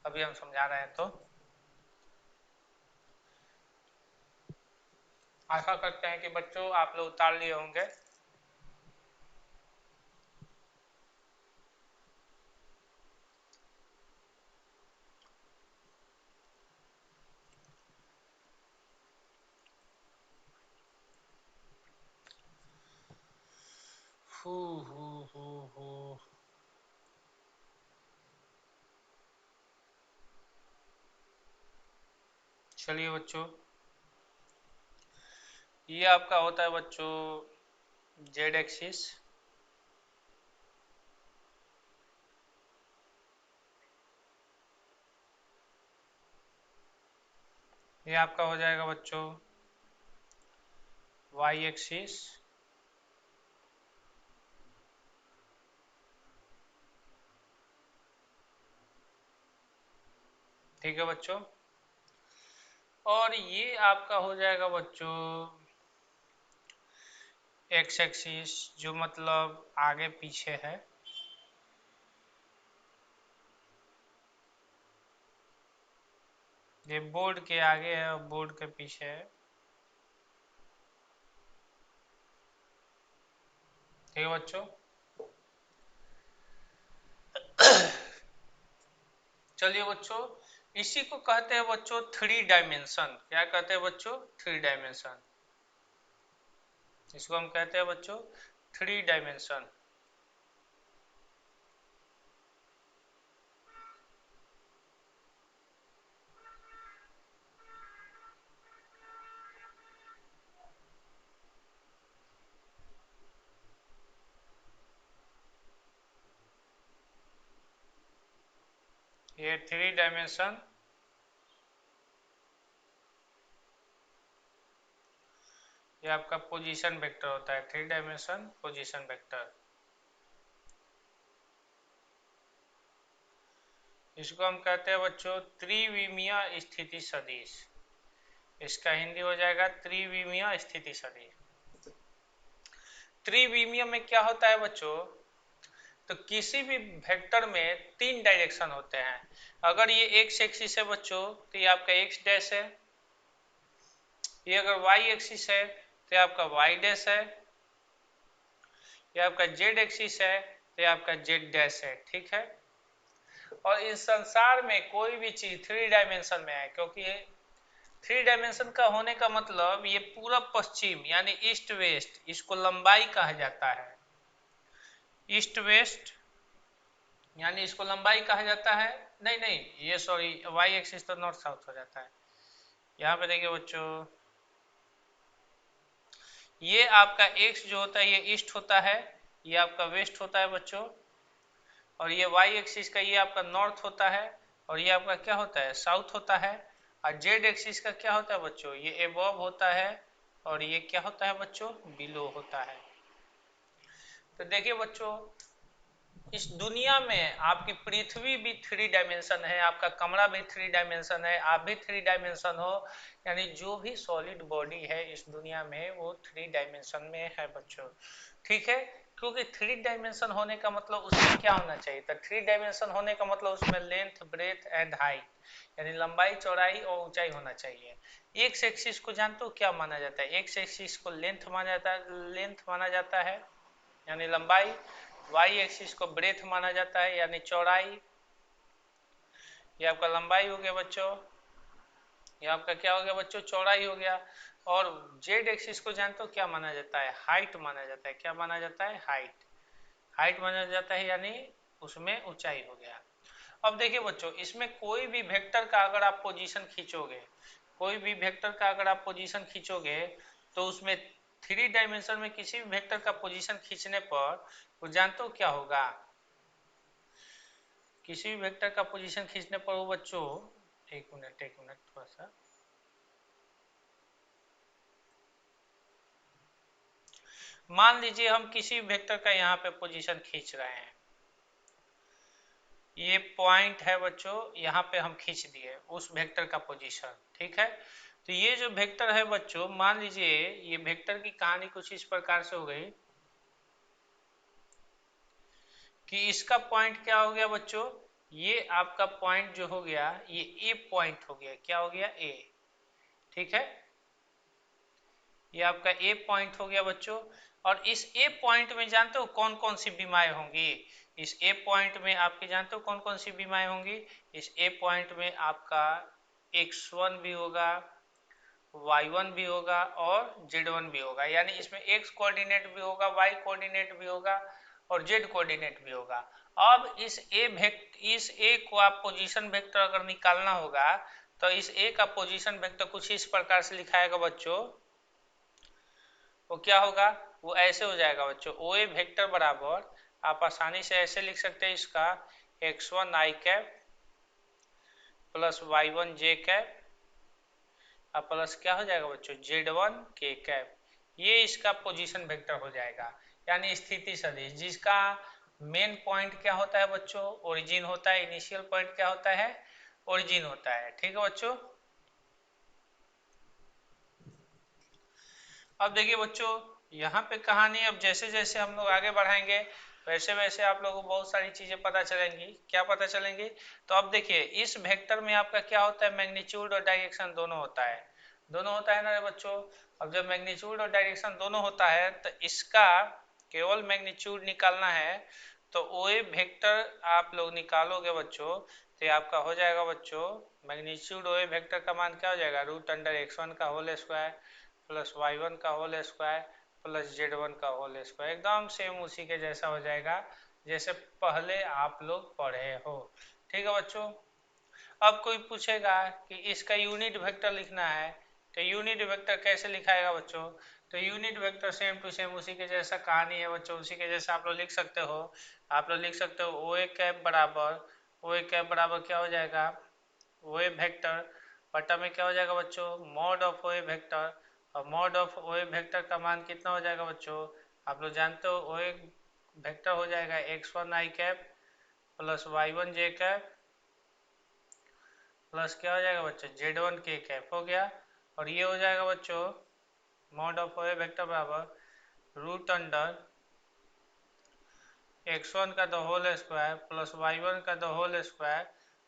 [SPEAKER 1] अभी हम समझा रहे हैं। तो आशा करते हैं कि बच्चों आप लोग उतार लिए होंगे। हू हू हू हू चलिए बच्चों ये आपका होता है बच्चों जेड एक्सिस, ये आपका हो जाएगा बच्चों वाई एक्सिस, ठीक है बच्चों। और ये आपका हो जाएगा बच्चों एक्स एक्सिस, जो मतलब आगे पीछे है। ये बोर्ड के आगे है और बोर्ड के पीछे है, ठीक है बच्चों। चलिए बच्चों, इसी को कहते हैं बच्चों थ्री डायमेंशन। क्या कहते हैं बच्चों? Three dimension. इसको हम कहते हैं बच्चों थ्री डायमेंशन। ये थ्री डायमेंशन, ये आपका पोजीशन वेक्टर होता है, थ्री डायमेंशन पोजीशन वेक्टर। इसको हम कहते हैं बच्चों त्रिविमीय स्थिति सदिश। इसका हिंदी हो जाएगा त्रिविमीय स्थिति सदिश। त्रिविमीय में क्या होता है बच्चों? तो किसी भी वेक्टर में तीन डायरेक्शन होते हैं। अगर ये एक्स एक्सिस है बच्चों तो ये आपका एक्स डैश है, ये अगर वाई एक्सिस है तो ये आपका वाई डैश है, ये आपका जेड एक्सिस है तो ये आपका जेड डैश है, ठीक है। और इस संसार में कोई भी चीज थ्री डायमेंशन में है, क्योंकि थ्री डायमेंशन का होने का मतलब ये पूरब पश्चिम यानी ईस्ट वेस्ट, इसको लंबाई कहा जाता है। ईस्ट वेस्ट यानी इसको लंबाई कहा जाता है। नहीं नहीं, ये सॉरी, वाई एक्सिस तो नॉर्थ साउथ हो जाता है। यहाँ पे देखिए बच्चों, ये आपका एक्स जो होता है ये ईस्ट होता है, ये आपका वेस्ट होता है बच्चों। और ये वाई एक्सिस का ये आपका नॉर्थ होता है, और ये आपका क्या होता है? साउथ होता है। और जेड एक्सिस का क्या होता है बच्चों? ये एबव होता है, और ये क्या होता है बच्चों? बिलो होता है। तो देखिए बच्चों, इस दुनिया में आपकी पृथ्वी भी थ्री डायमेंशन है, आपका कमरा भी थ्री डायमेंशन है, आप भी थ्री डायमेंशन हो, यानी जो भी सॉलिड बॉडी है इस दुनिया में वो थ्री डायमेंशन में है बच्चों, ठीक है। क्योंकि थ्री डायमेंशन होने का मतलब उसमें क्या होना चाहिए था? थ्री डायमेंशन होने का मतलब उसमें लेंथ, ब्रेथ एंड हाइट, यानी लंबाई, चौड़ाई और ऊंचाई होना चाहिए। एक्स एक्सिस को जानते हो क्या माना जाता है? एक्स एक्सिस को लेंथ माना जाता है, लेंथ माना जाता है यानी लंबाई। वाई एक्सिस को ब्रेथ माना जाता है यानी चौड़ाई। ये आपका लंबाई हो गया बच्चों, ये आपका क्या हो गया बच्चों? चौड़ाई हो गया। और जेड एक्सिस को जानते हो क्या माना जाता है? हाइट माना जाता है। क्या माना जाता है? हाइट। हाइट माना जाता है यानी उसमें ऊंचाई हो गया। अब देखिए बच्चों, इसमें कोई भी वेक्टर का अगर आप पोजीशन खींचोगे, कोई भी वेक्टर का अगर आप पोजीशन खींचोगे तो उसमें थ्री डायमेंशन में किसी भी वेक्टर का पोजीशन खींचने पर वो जानते हो क्या होगा? किसी भी वेक्टर का पोजीशन खींचने पर वो बच्चों, एक मिनट थोड़ा सा, मान लीजिए हम किसी भी वेक्टर का यहाँ पे पोजीशन खींच रहे हैं, ये पॉइंट है बच्चों, यहाँ पे हम खींच दिए उस वेक्टर का पोजीशन, ठीक है। तो ये जो वेक्टर है बच्चों, मान लीजिए ये वेक्टर की कहानी कुछ इस प्रकार से हो गई कि इसका पॉइंट क्या हो गया बच्चों? ये आपका पॉइंट जो हो गया ये ए पॉइंट हो गया। क्या हो गया? ए, ठीक है। ये आपका ए पॉइंट हो गया बच्चों। और इस ए पॉइंट में जानते हो कौन कौन सी बीमाएं होंगी? इस ए पॉइंट में आपके जानते हो कौन कौन सी बीमाएं होंगी? इस ए पॉइंट में आपका x1 भी होगा, y1 भी होगा और z1 भी होगा, यानी इसमें x कोऑर्डिनेट भी होगा, y कोऑर्डिनेट भी होगा और z कोऑर्डिनेट भी होगा। अब इस ए को आप पोजीशन वेक्टर अगर निकालना होगा तो इस ए का पोजीशन वेक्टर कुछ इस प्रकार से लिखाएगा बच्चों। वो क्या होगा? वो ऐसे हो जाएगा बच्चों, ओ ए वेक्टर बराबर, आप आसानी से ऐसे लिख सकते हैं इसका, x1 i cap plus y1 j cap और प्लस क्या हो जाएगा बच्चों? z1 k cap. ये इसका पोजीशन वेक्टर हो जाएगा, यानी स्थिति सदिश, जिसका मेन पॉइंट क्या होता है बच्चों, ओरिजिन होता है। इनिशियल पॉइंट क्या होता है, ओरिजिन होता है। ठीक है बच्चों। अब देखिए बच्चों, यहाँ पे कहानी अब जैसे जैसे हम लोग आगे बढ़ाएंगे वैसे वैसे आप लोगों को बहुत सारी चीजें पता चलेंगी। क्या पता चलेंगी, तो अब देखिए इस वेक्टर में आपका क्या होता है, मैग्नीट्यूड और डायरेक्शन दोनों होता है। दोनों होता है ना बच्चों। अब जब मैग्नीट्यूड और डायरेक्शन दोनों होता है तो इसका केवल मैग्नीट्यूड निकालना है, तो वो वेक्टर आप लोग निकालोगे बच्चों, तो आपका हो जाएगा बच्चों मैग्नीट्यूड ओ वेक्टर का मान क्या हो जाएगा, रूट अंडर x1 का होल स्क्वायर प्लस y1 का होल स्क्वायर प्लस z1 का होल स्क्वायर। एकदम सेम उसी के जैसा हो जाएगा जैसे पहले आप लोग पढ़े हो। ठीक है बच्चों। अब कोई पूछेगा कि इसका यूनिट वेक्टर लिखना है, तो यूनिट वेक्टर कैसे लिखाएगा बच्चों, तो unit vector same to same उसी के जैसा कहानी है बच्चों, उसी के जैसा आप लोग लिख सकते हो। आप लोग लिख सकते हो ओ ए कैप बराबर, ओ ए कैप बराबर क्या हो जाएगा, ओ ए वेक्टर बटा में क्या हो जाएगा बच्चों, mod of O A vector. और mod of O A vector का मान कितना हो जाएगा बच्चों, आप लोग जानते हो ओ ए वेक्टर हो जाएगा x1 आई कैप प्लस y1 जे कैप प्लस क्या हो जाएगा बच्चों, z1 के कैप हो गया। और ये हो जाएगा बच्चों mod of O A vector बराबर रूट अंडर x1 का the whole square plus y1 का the whole square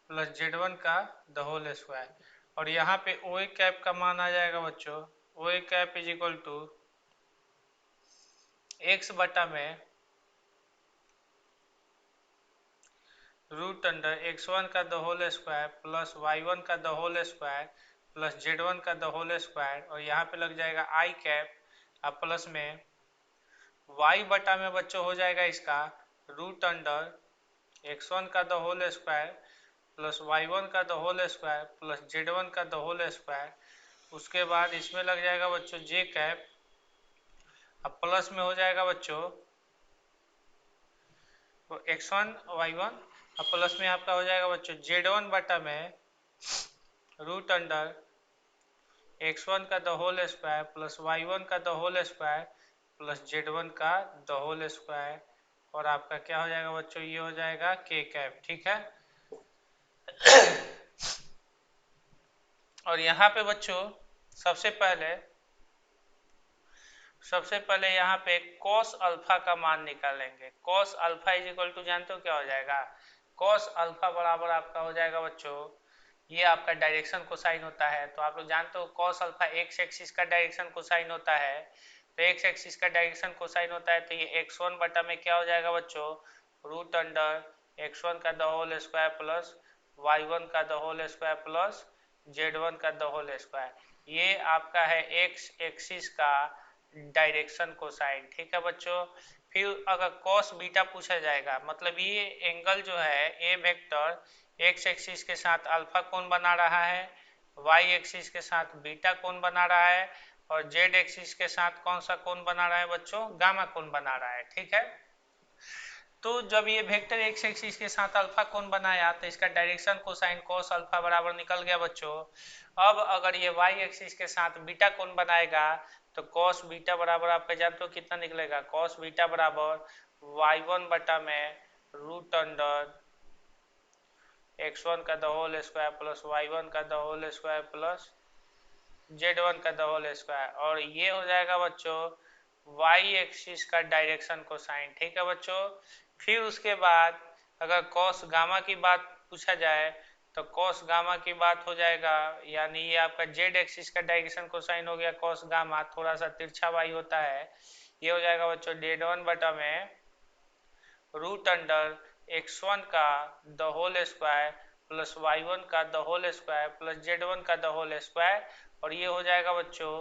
[SPEAKER 1] plus z1 का द होल स्क्वायर। और यहाँ पे ओ ए कैप का मान आ जाएगा बच्चों, O A cap is equal to x बटा में रूट अंडर x1 का the whole square plus y1 का the whole square plus z1 का द होल स्क्वायर। और यहाँ पे लग जाएगा आई कैप, अब प्लस में y बटा में बच्चों हो जाएगा इसका रूट अंडर x1 का the whole square plus y1 का the whole square plus z1 का द होल स्क्वायर। उसके बाद इसमें लग जाएगा बच्चों जे कैप, अब प्लस में हो जाएगा बच्चों x1 y1, अब प्लस में आपका हो जाएगा बच्चों z1 बटा में रूट अंडर x1 का the whole square plus y1 का the whole square plus z1 का द होल स्क्वायर। और आपका क्या हो जाएगा बच्चों, ये हो जाएगा k कैप। ठीक है। और यहाँ पे बच्चों सबसे पहले यहाँ पे cos अल्फा का मान निकालेंगे। cos alpha is equal to जानते हो क्या हो जाएगा, cos अल्फा बराबर आपका हो जाएगा बच्चों, ये आपका डायरेक्शन कोसाइन होता है। तो आप लोग जानते हो cos अल्फा एक्स एक्सिस का डायरेक्शन कोसाइन होता है, तो एक्स एक्सिस का डायरेक्शन कोसाइन होता है, तो ये x1 बटा में क्या हो जाएगा बच्चों, रूट अंडर x1 का the whole square plus y1 का the whole square plus z1 का द होल स्क्वायर। ये आपका है एक्स एक्सिस का डायरेक्शन कोसाइन। ठीक है बच्चों। फिर अगर cos बीटा पूछा जाएगा, मतलब ये एंगल जो है ए वेक्टर एक्स एक्सिस के साथ अल्फा कोण बना रहा है, वाई एक्सिस के साथ बीटा कोण बना रहा है, और जेड एक्सिस के साथ कौन सा कोण बना रहा है बच्चों, गामा कोण बना रहा है। ठीक है। तो जब ये वेक्टर एक्स एक्सिस के साथ अल्फा कोण बनाया तो इसका डायरेक्शन कोसाइन cos अल्फा बराबर निकल गया बच्चों। अब अगर ये वाई एक्सिस के साथ बीटा कोण बनाएगा तो cos बीटा बराबर आपका जानते हो कितना निकलेगा, cos बीटा बराबर y1 बटा में रूट अंडर x1 का the whole square plus y1 का the whole square plus z1 का द होल स्क्वायर। और ये हो जाएगा बच्चों वाई एक्सिस का डायरेक्शन कोसाइन। ठीक है बच्चों। फिर उसके बाद अगर cos गामा की बात पूछा जाए तो cos गामा की बात हो जाएगा, यानी ये आपका z एक्सिस का डायरेक्शन कोसाइन हो गया cos गामा, थोड़ा सा तिरछा वाई होता है, ये हो जाएगा बच्चों z1 बटा में रूट अंडर x1 का the whole square plus y1 का the whole square plus z1 का द होल स्क्वायर। और ये हो जाएगा बच्चों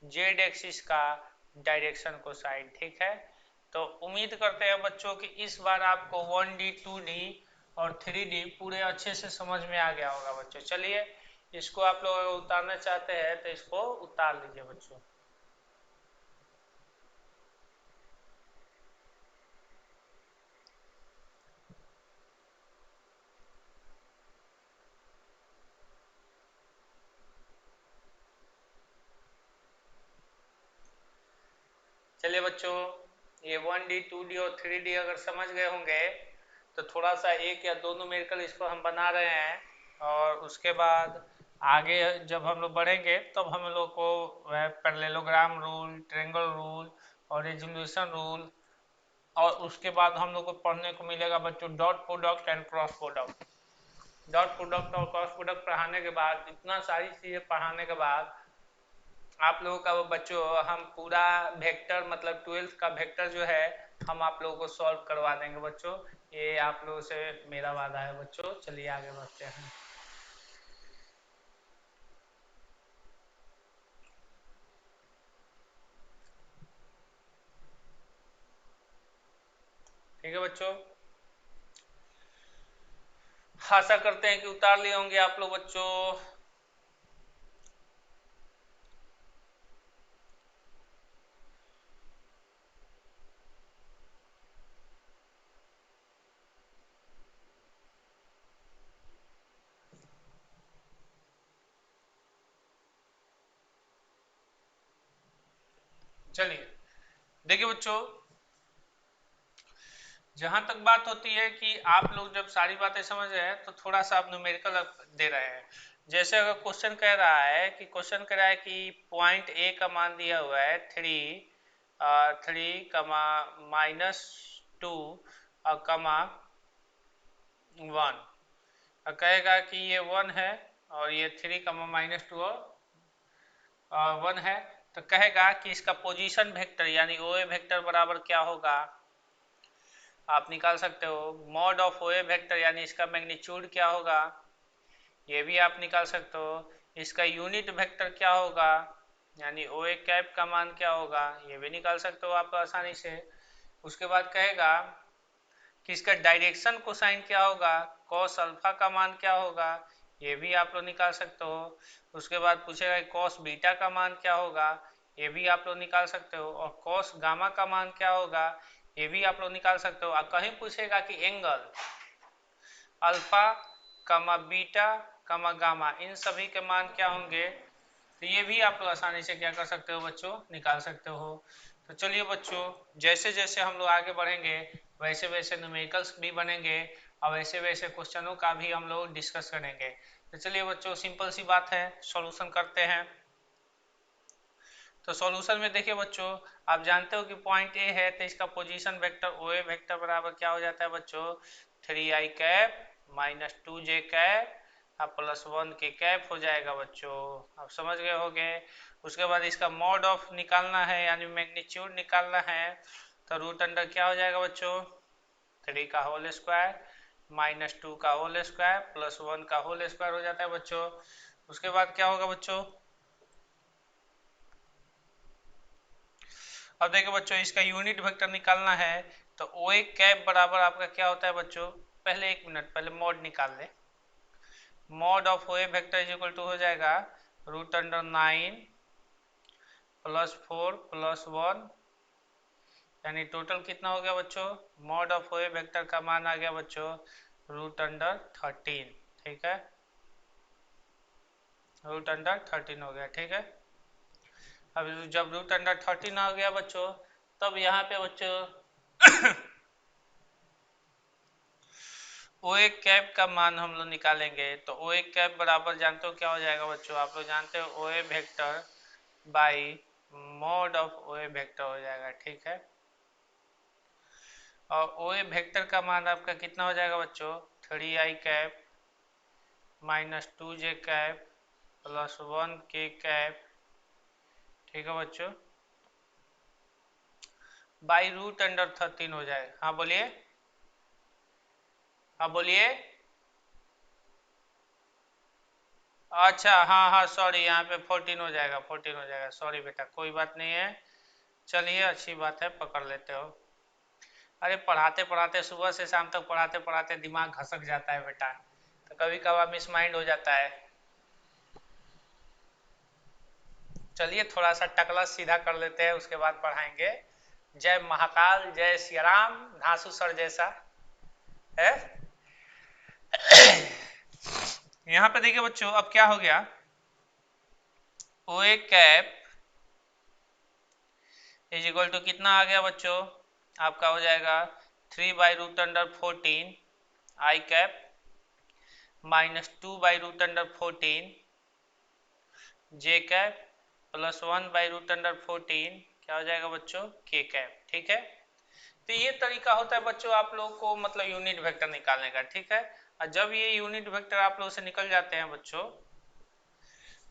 [SPEAKER 1] z एक्सिस का डायरेक्शन कोसाइन। ठीक है। तो उम्मीद करते हैं बच्चों कि इस बार आपको 1D 2D और 3D पूरे अच्छे से समझ में आ गया होगा बच्चों। चलिए इसको आप लोग उतारना चाहते हैं तो इसको उतार लीजिए बच्चों। चलिए बच्चों, ये 1D 2D और 3D अगर समझ गए होंगे तो थोड़ा सा एक या दो न्यूमेरिकल इस पर हम बना रहे हैं, और उसके बाद आगे जब हम लोग बढ़ेंगे तब हम लोग को पैरेललोग्राम रूल, ट्रायंगल रूल और रेजोल्यूशन रूल, और उसके बाद हम लोग को पढ़ने को मिलेगा बच्चों dot product and cross product. Dot product और क्रॉस प्रोडक्ट पढ़ाने के बाद, इतना सारी चीज़ें पढ़ाने के बाद आप लोगों का वो बच्चों हम पूरा वेक्टर मतलब 12th का वेक्टर जो है हम आप लोगों को सॉल्व करवा देंगे बच्चों। ये आप लोगों से मेरा वादा है बच्चों। चलिए आगे बढ़ते हैं। ठीक है बच्चों, आशा करते हैं कि उतार लिए होंगे आप लोग बच्चों। चलिए देखिए बच्चों, जहां तक बात होती है कि आप लोग जब सारी बातें समझ रहे हैं तो थोड़ा सा आप न्यूमेरिकल दे रहे हैं। जैसे अगर क्वेश्चन कह रहा है कि पॉइंट ए का मान दिया हुआ है 3 -2 और कमा 1, और कहेगा कि ये 1 है और ये 3 -2 और 1 है, तो कहेगा कि इसका पोजीशन वेक्टर यानी ओए वेक्टर बराबर क्या होगा। आप निकाल सकते हो मॉड ऑफ ओए वेक्टर यानी इसका मैग्नीट्यूड क्या होगा, ये भी आप निकाल सकते हो। इसका यूनिट वेक्टर क्या होगा यानी ओए कैप का मान क्या होगा, ये भी निकाल सकते हो आप आसानी से। उसके बाद कहेगा कि इसका डायरेक्शन कोसाइन क्या होगा, कॉस अल्फा का मान क्या होगा, ये भी आप लोग निकाल सकते हो। उसके बाद पूछेगा कॉस बीटा का मान क्या होगा, ये भी आप लोग निकाल सकते हो। और कॉस गामा का मान क्या होगा, ये भी आप लोग निकाल सकते हो। और कहीं पूछेगा कि एंगल अल्फा कमा बीटा कमा गामा इन सभी के मान क्या होंगे, तो ये भी आप लोग आसानी से क्या कर सकते हो बच्चों, निकाल सकते हो। तो चलिए बच्चों, जैसे जैसे हम लोग आगे बढ़ेंगे वैसे वैसे न्यूमेरिकल्स भी बनेंगे और वैसे वैसे क्वेश्चनों का भी हम लोग डिस्कस करेंगे। तो चलिए बच्चों, सिंपल सी बात है, सॉल्यूशन करते हैं। तो सॉल्यूशन में देखिए बच्चों, आप जानते हो कि पॉइंट ए है तो इसका पोजीशन वेक्टर ओए वेक्टर बराबर क्या हो जाता है बच्चों, 3i cap -2j cap plus 1 के कैप हो जाएगा बच्चों। आप समझ गए होंगे। उसके बाद इसका मॉड ऑफ निकालना है यानी मैग्नीट्यूड निकालना है, तो रूट अंडर क्या हो जाएगा बच्चों, 3 का होल स्क्वायर -2 का होल स्क्वायर प्लस 1 का होल स्क्वायर हो जाता है बच्चों। उसके बाद क्या होगा बच्चों, अब देखो बच्चों, इसका यूनिट वेक्टर निकालना है तो ओ ए कैप बराबर आपका क्या होता है बच्चों, पहले एक मिनट पहले मॉड निकाल ले। Mod of O A vector is equal to हो जाएगा रूट अंडर 9 प्लस 4 प्लस 1, यानी टोटल कितना हो गया बच्चों, mod of O A vector का मान आ गया बच्चों रूट अंडर 13। ठीक है, रूट अंडर 13 हो गया। ठीक है, अब जब रूट अंडर 13 आ गया बच्चों, तब यहाँ पे बच्चों ओ ए कैप का मान हम लोग निकालेंगे। तो ओ ए कैप बराबर जानते हो क्या हो जाएगा बच्चों, आप लोग जानते हो O A vector by mod of O A vector हो जाएगा। ठीक है, और ओ ए वेक्टर का मान आपका कितना हो जाएगा बच्चों, 3i cap -2j cap plus 1 के कैप। ठीक है बच्चों, बाई रूट अंडर 13 हो जाएगा। हाँ बोलिए, हाँ बोलिए। अच्छा हाँ हाँ सॉरी, यहाँ पे 14 हो जाएगा, 14 हो जाएगा, सॉरी बेटा, कोई बात नहीं है। चलिए अच्छी बात है, पकड़ लेते हो। अरे पढ़ाते पढ़ाते सुबह से शाम तक पढ़ाते पढ़ाते दिमाग घसक जाता है बेटा, तो कभी कभार मिस माइंड हो जाता है। चलिए थोड़ा सा टकला सीधा कर लेते हैं, उसके बाद पढ़ाएंगे। जय महाकाल, जय सिया राम, धांसू सर जैसा है। यहाँ पे देखिए बच्चों, अब क्या हो गया, ओ A cap is equal to कितना आ गया बच्चों, आपका हो जाएगा 3/√14 आई कैप माइनस 2/√14 जे कैप प्लस 1/√14 क्या हो जाएगा बच्चों, के कैप। ठीक है, तो ये तरीका होता है बच्चों आप लोग को मतलब यूनिट वेक्टर निकालने का। ठीक है, और जब ये यूनिट वेक्टर आप लोग से निकल जाते हैं बच्चों,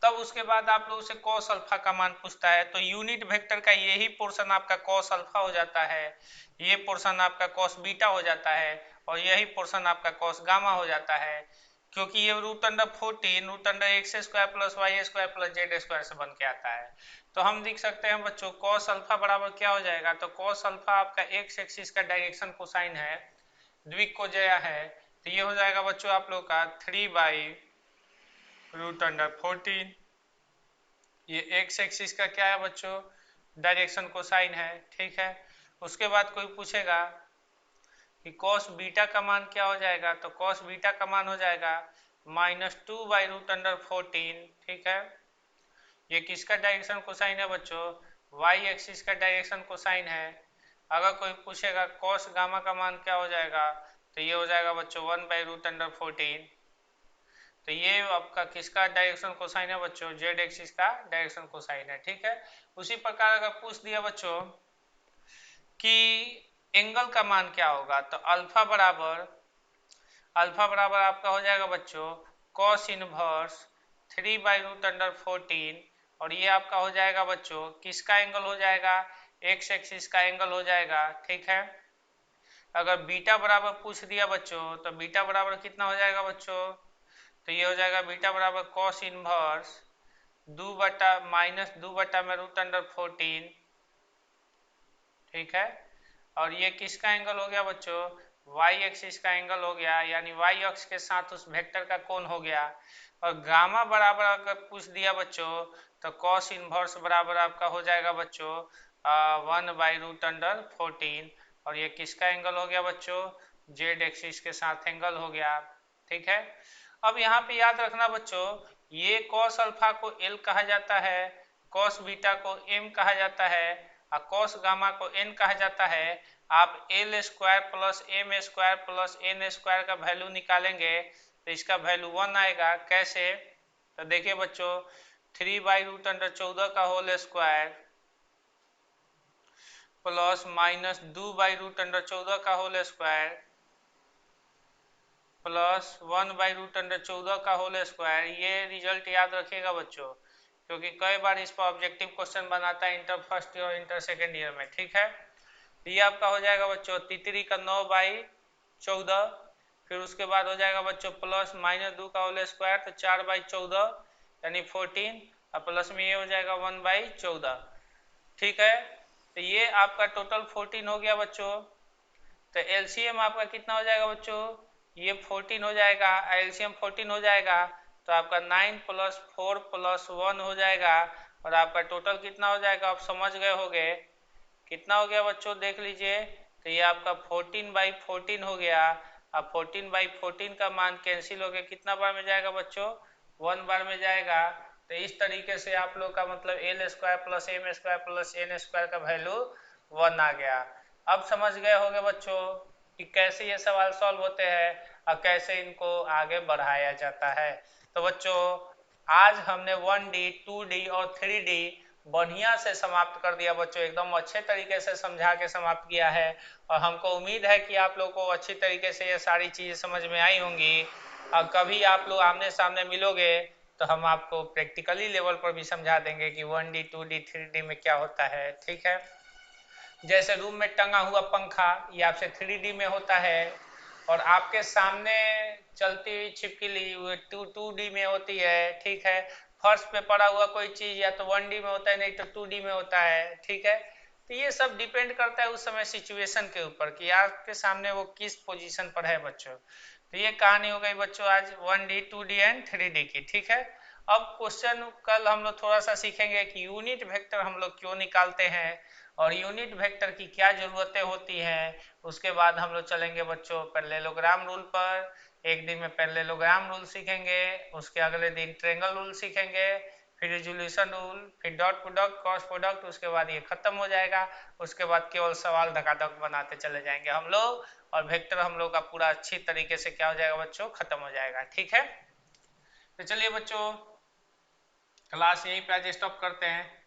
[SPEAKER 1] तब उसके बाद आप लोग से कॉस अल्फा का मान पूछता है। तो यूनिट वेक्टर का यही पोर्शन आपका कॉस अल्फा हो जाता है, ये पोर्शन आपका कॉस बीटा हो जाता है, और यही पोर्शन आपका कॉस गामा हो जाता है, क्योंकि ये √14 √x² plus y² plus z² से बन के आता है। तो हम लिख सकते हैं बच्चों कॉस अल्फा बराबर क्या हो जाएगा, तो कॉस अल्फा आपका एक्स एक्सिस का डायरेक्शन कोसाइन है, द्विकोणीय है, तो ये हो जाएगा बच्चों आप लोग का 3/√14, ये एक्स एक्सिस का क्या है बच्चों, डायरेक्शन कोसाइन है। ठीक है, उसके बाद कोई पूछेगा कि कॉस बीटा का मान क्या हो जाएगा, तो कॉस बीटा का मान हो जाएगा -2/√14। ठीक है, ये किसका डायरेक्शन कोसाइन है बच्चों, वाई एक्सिस का डायरेक्शन कोसाइन है। अगर कोई पूछेगा कॉस गामा का मान क्या हो जाएगा, तो ये हो जाएगा बच्चों 1/√14। तो ये आपका किसका डायरेक्शन कोसाइन है बच्चों, जेड एक्सिस का डायरेक्शन कोसाइन है। ठीक है, उसी प्रकार अगर पूछ दिया बच्चों कि एंगल का मान क्या होगा, तो अल्फा बराबर आपका हो जाएगा बच्चों कॉस इनवर्स 3/√14, और ये आपका हो जाएगा बच्चों किसका एंगल हो जाएगा, एक्स एक्सिस का एंगल हो जाएगा। ठीक है, अगर बीटा बराबर पूछ दिया बच्चों, तो बीटा बराबर कितना हो जाएगा बच्चों, तो ये हो जाएगा बीटा बराबर कॉस इनवर्स -2 में √14। ठीक है, और ये किसका एंगल हो गया बच्चों, वाई एक्सिस का एंगल हो गया, यानी वाई अक्ष के साथ उस वेक्टर का कोण हो गया। और गामा बराबर अगर पूछ दिया बच्चों, तो कॉस इनवर्स बराबर आपका हो जाएगा बच्चों 1/√14, और ये किसका एंगल हो गया बच्चों, जेड एक्सिस के साथ एंगल हो गया। ठीक है, अब यहाँ पे याद रखना बच्चों, ये कॉस अल्फा को एल कहा जाता है, कॉस बीटा को एम कहा जाता है, और कॉस गामा को एन कहा जाता है। आप L² plus M² plus N² का वैल्यू निकालेंगे तो इसका वैल्यू 1 आएगा। कैसे, तो देखिए बच्चों 3/√14 का होल स्क्वायर प्लस -2/√14 का होल स्क्वायर प्लस 1/√14 का होल स्क्वायर, ये रिजल्ट याद रखिएगा बच्चों, क्योंकि कई बार इस पर ऑब्जेक्टिव क्वेश्चन बनाता है इंटर फर्स्ट ईयर और इंटर सेकेंड ईयर में। ठीक है, ये आपका हो जाएगा बच्चों 3 का 9/14, फिर उसके बाद हो जाएगा बच्चों प्लस -2 का होल स्क्वायर, तो 4/14 यानी 14, और प्लस में ये हो जाएगा 1/14। ठीक है, तो ये आपका टोटल 14 हो गया बच्चों। तो एलसीएम आपका कितना हो जाएगा बच्चों, ये 14 हो जाएगा, एलसीएम 14 हो जाएगा, तो आपका 9 + 4 + 1 हो जाएगा, और आपका टोटल कितना हो जाएगा, आप समझ गए होंगे कितना हो गया बच्चों, देख लीजिए। तो ये आपका 14/14 हो गया। अब 14/14 का मान कैंसिल हो गया, कितना बार में जाएगा बच्चों, 1 बार में जाएगा। तो इस तरीके से आप लोग का मतलब L² plus M² plus N² का वैल्यू 1 आ गया। अब समझ गए होंगे बच्चों कि कैसे ये सवाल सॉल्व होते हैं और कैसे इनको आगे बढ़ाया जाता है। तो बच्चों आज हमने 1D 2D और 3D बढ़िया से समाप्त कर दिया बच्चों, एकदम अच्छे तरीके से समझा के समाप्त किया है, और हमको उम्मीद है कि आप लोग को अच्छी तरीके से ये सारी चीज़ें समझ में आई होंगी। और कभी आप लोग आमने सामने मिलोगे तो हम आपको प्रैक्टिकली लेवल पर भी समझा देंगे कि 1D 2D 3D में क्या होता है। ठीक है, जैसे रूम में टंगा हुआ पंखा ये आपसे 3D में होता है, और आपके सामने चलती हुई छिपकली 2D में होती है। ठीक है, फर्श पे पड़ा हुआ कोई चीज या तो 1D में होता है, नहीं तो 2D में होता है। ठीक है, तो ये सब डिपेंड करता है उस समय सिचुएशन के ऊपर कि आपके सामने वो किस पोजीशन पर है बच्चों। तो ये कहानी हो गई बच्चों आज 1D 2D एंड 3D की। ठीक है, अब क्वेश्चन कल हम लोग थोड़ा सा सीखेंगे कि यूनिट वेक्टर हम लोग क्यों निकालते हैं और यूनिट वेक्टर की क्या जरूरतें होती हैं। उसके बाद हम लोग चलेंगे बच्चों पैरेललोग्राम रूल पर, एक दिन में पैरेललोग्राम रूल सीखेंगे, उसके अगले दिन ट्रायंगल रूल सीखेंगे, फिर रिजोल्यूशन रूल, फिर डॉट प्रोडक्ट, क्रॉस प्रोडक्ट, उसके बाद ये खत्म हो जाएगा। उसके बाद केवल सवाल धकाधक बनाते चले जाएंगे हम लोग और वेक्टर हम लोग का पूरा अच्छी तरीके से क्या हो जाएगा बच्चों, खत्म हो जाएगा। ठीक है, तो चलिए बच्चों क्लास यहीं पे आज स्टॉप करते हैं।